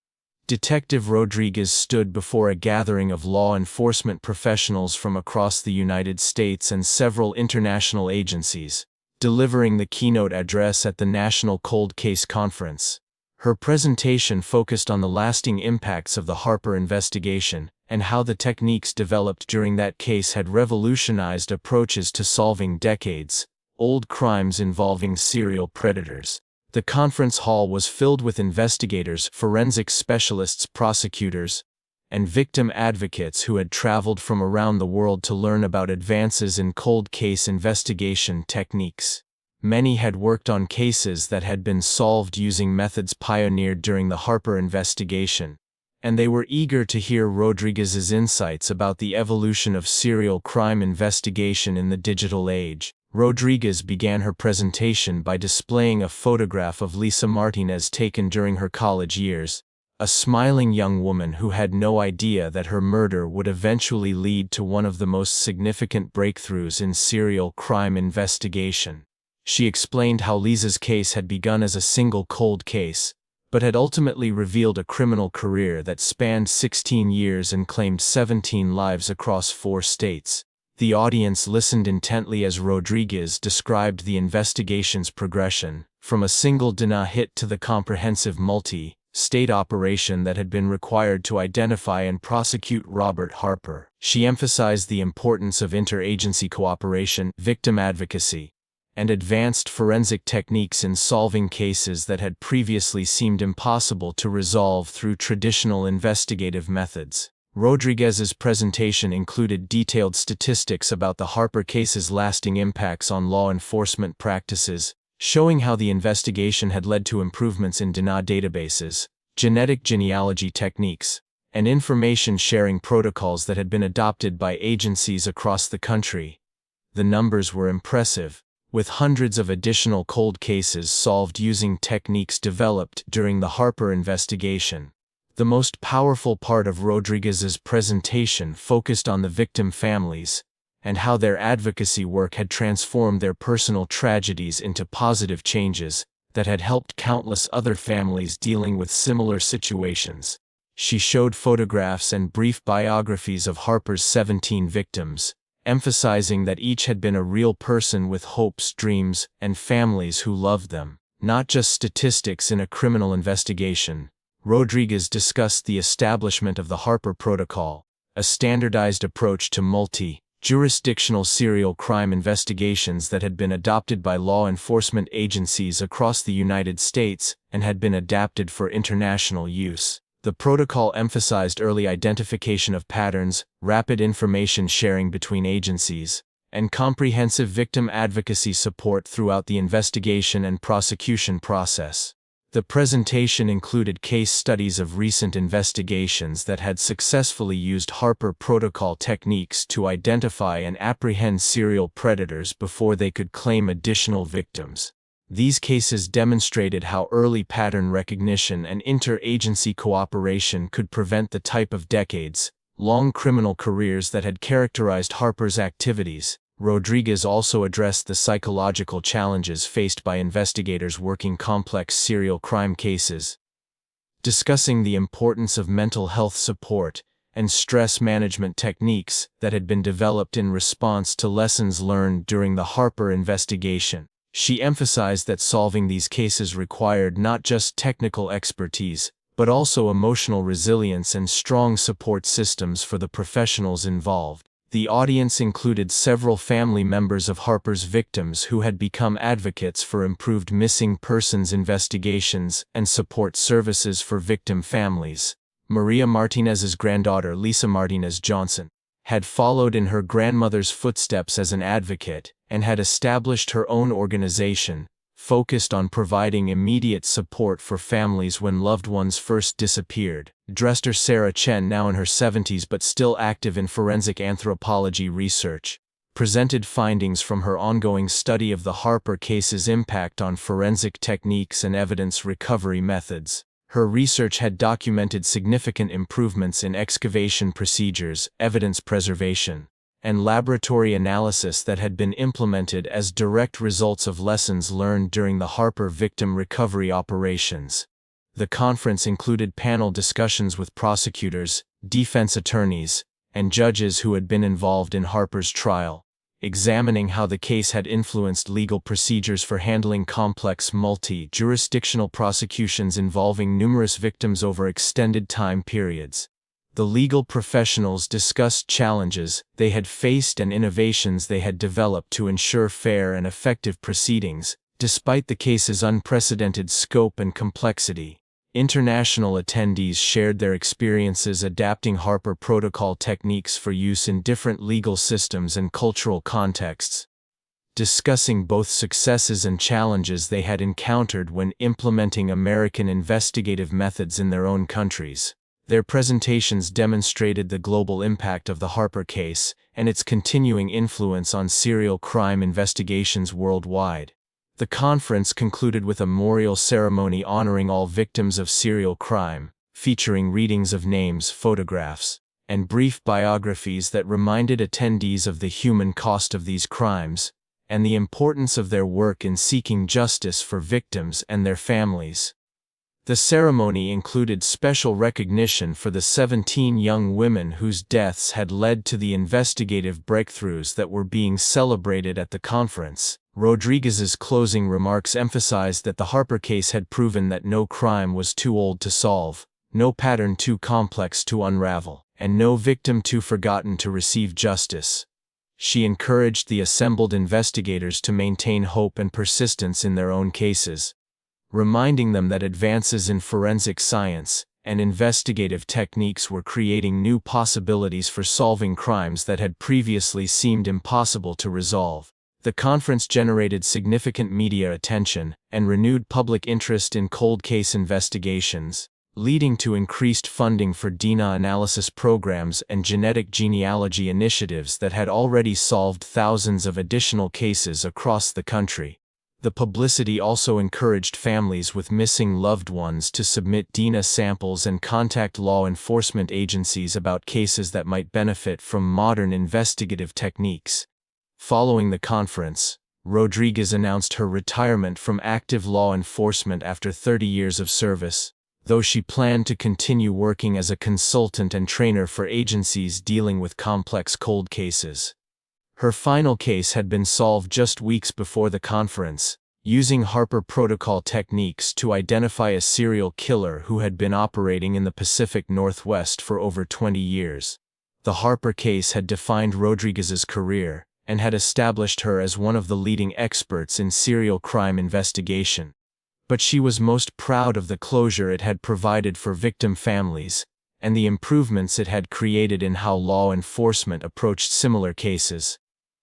Detective Rodriguez stood before a gathering of law enforcement professionals from across the United States and several international agencies, delivering the keynote address at the National Cold Case Conference. Her presentation focused on the lasting impacts of the Harper investigation and how the techniques developed during that case had revolutionized approaches to solving decades-old crimes involving serial predators. The conference hall was filled with investigators, forensic specialists, prosecutors, and victim advocates who had traveled from around the world to learn about advances in cold case investigation techniques. Many had worked on cases that had been solved using methods pioneered during the Harper investigation, and they were eager to hear Rodriguez's insights about the evolution of serial crime investigation in the digital age. Rodriguez began her presentation by displaying a photograph of Lisa Martinez taken during her college years, a smiling young woman who had no idea that her murder would eventually lead to one of the most significant breakthroughs in serial crime investigation. She explained how Lisa's case had begun as a single cold case, but had ultimately revealed a criminal career that spanned 16 years and claimed 17 lives across 4 states. The audience listened intently as Rodriguez described the investigation's progression, from a single DNA hit to the comprehensive multi-state operation that had been required to identify and prosecute Robert Harper. She emphasized the importance of interagency cooperation, victim advocacy, and advanced forensic techniques in solving cases that had previously seemed impossible to resolve through traditional investigative methods. Rodriguez's presentation included detailed statistics about the Harper case's lasting impacts on law enforcement practices, showing how the investigation had led to improvements in DNA databases, genetic genealogy techniques, and information sharing protocols that had been adopted by agencies across the country. The numbers were impressive, with hundreds of additional cold cases solved using techniques developed during the Harper investigation. The most powerful part of Rodriguez's presentation focused on the victim families, and how their advocacy work had transformed their personal tragedies into positive changes that had helped countless other families dealing with similar situations. She showed photographs and brief biographies of Harper's 17 victims, emphasizing that each had been a real person with hopes, dreams, and families who loved them, not just statistics in a criminal investigation. Rodriguez discussed the establishment of the Harper Protocol, a standardized approach to multi-jurisdictional serial crime investigations that had been adopted by law enforcement agencies across the United States and had been adapted for international use. The protocol emphasized early identification of patterns, rapid information sharing between agencies, and comprehensive victim advocacy support throughout the investigation and prosecution process. The presentation included case studies of recent investigations that had successfully used Harper Protocol techniques to identify and apprehend serial predators before they could claim additional victims. These cases demonstrated how early pattern recognition and interagency cooperation could prevent the type of decades-long criminal careers that had characterized Harper's activities. Rodriguez also addressed the psychological challenges faced by investigators working complex serial crime cases, discussing the importance of mental health support and stress management techniques that had been developed in response to lessons learned during the Harper investigation. She emphasized that solving these cases required not just technical expertise, but also emotional resilience and strong support systems for the professionals involved. The audience included several family members of Harper's victims who had become advocates for improved missing persons investigations and support services for victim families. Maria Martinez's granddaughter, Lisa Martinez Johnson, had followed in her grandmother's footsteps as an advocate and had established her own organization, focused on providing immediate support for families when loved ones first disappeared. Dresser Sarah Chen, now in her 70s but still active in forensic anthropology research, presented findings from her ongoing study of the Harper case's impact on forensic techniques and evidence recovery methods. Her research had documented significant improvements in excavation procedures, evidence preservation, and laboratory analysis that had been implemented as direct results of lessons learned during the Harper victim recovery operations. The conference included panel discussions with prosecutors, defense attorneys, and judges who had been involved in Harper's trial, examining how the case had influenced legal procedures for handling complex multi-jurisdictional prosecutions involving numerous victims over extended time periods. The legal professionals discussed challenges they had faced and innovations they had developed to ensure fair and effective proceedings, despite the case's unprecedented scope and complexity. International attendees shared their experiences adapting Harper Protocol techniques for use in different legal systems and cultural contexts, discussing both successes and challenges they had encountered when implementing American investigative methods in their own countries. Their presentations demonstrated the global impact of the Harper case and its continuing influence on serial crime investigations worldwide. The conference concluded with a memorial ceremony honoring all victims of serial crime, featuring readings of names, photographs, and brief biographies that reminded attendees of the human cost of these crimes and the importance of their work in seeking justice for victims and their families. The ceremony included special recognition for the 17 young women whose deaths had led to the investigative breakthroughs that were being celebrated at the conference. Rodriguez's closing remarks emphasized that the Harper case had proven that no crime was too old to solve, no pattern too complex to unravel, and no victim too forgotten to receive justice. She encouraged the assembled investigators to maintain hope and persistence in their own cases, reminding them that advances in forensic science and investigative techniques were creating new possibilities for solving crimes that had previously seemed impossible to resolve. The conference generated significant media attention and renewed public interest in cold case investigations, leading to increased funding for DNA analysis programs and genetic genealogy initiatives that had already solved thousands of additional cases across the country. The publicity also encouraged families with missing loved ones to submit DNA samples and contact law enforcement agencies about cases that might benefit from modern investigative techniques. Following the conference, Rodriguez announced her retirement from active law enforcement after 30 years of service, though she planned to continue working as a consultant and trainer for agencies dealing with complex cold cases. Her final case had been solved just weeks before the conference, using Harper protocol techniques to identify a serial killer who had been operating in the Pacific Northwest for over 20 years. The Harper case had defined Rodriguez's career and had established her as one of the leading experts in serial crime investigation. But she was most proud of the closure it had provided for victim families and the improvements it had created in how law enforcement approached similar cases.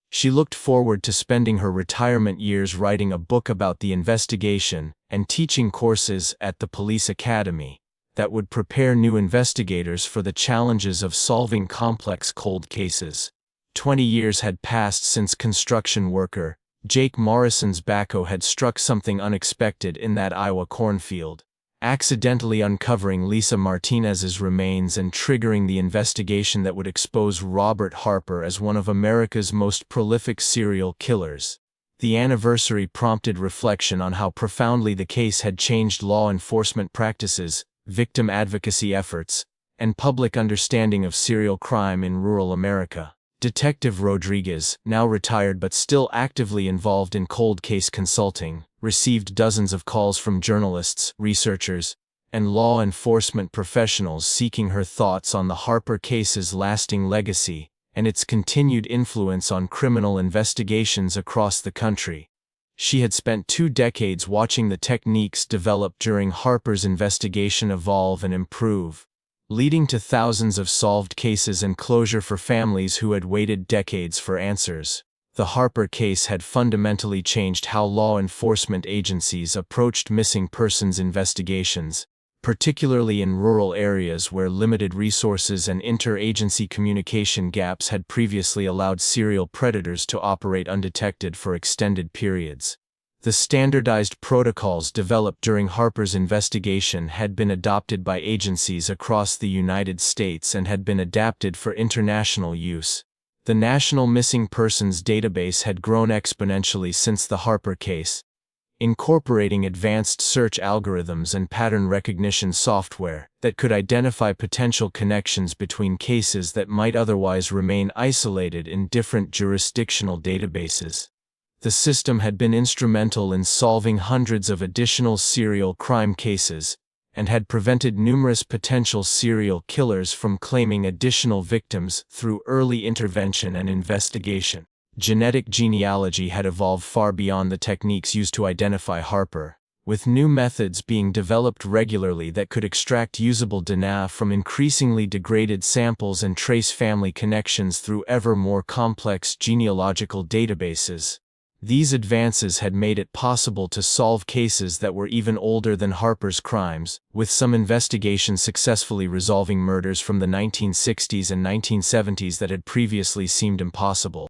She looked forward to spending her retirement years writing a book about the investigation and teaching courses at the police academy that would prepare new investigators for the challenges of solving complex cold cases. 20 years had passed since construction worker Jake Morrison's backhoe had struck something unexpected in that Iowa cornfield, accidentally uncovering Lisa Martinez's remains and triggering the investigation that would expose Robert Harper as one of America's most prolific serial killers. The anniversary prompted reflection on how profoundly the case had changed law enforcement practices, victim advocacy efforts, and public understanding of serial crime in rural America. Detective Rodriguez, now retired but still actively involved in cold case consulting, received dozens of calls from journalists, researchers, and law enforcement professionals seeking her thoughts on the Harper case's lasting legacy and its continued influence on criminal investigations across the country. She had spent 2 decades watching the techniques developed during Harper's investigation evolve and improve, leading to thousands of solved cases and closure for families who had waited decades for answers. The Harper case had fundamentally changed how law enforcement agencies approached missing persons investigations, particularly in rural areas where limited resources and interagency communication gaps had previously allowed serial predators to operate undetected for extended periods. The standardized protocols developed during Harper's investigation had been adopted by agencies across the United States and had been adapted for international use. The National Missing Persons Database had grown exponentially since the Harper case, incorporating advanced search algorithms and pattern recognition software that could identify potential connections between cases that might otherwise remain isolated in different jurisdictional databases. The system had been instrumental in solving hundreds of additional serial crime cases and had prevented numerous potential serial killers from claiming additional victims through early intervention and investigation. Genetic genealogy had evolved far beyond the techniques used to identify Harper, with new methods being developed regularly that could extract usable DNA from increasingly degraded samples and trace family connections through ever more complex genealogical databases. These advances had made it possible to solve cases that were even older than Harper's crimes, with some investigations successfully resolving murders from the 1960s and 1970s that had previously seemed impossible.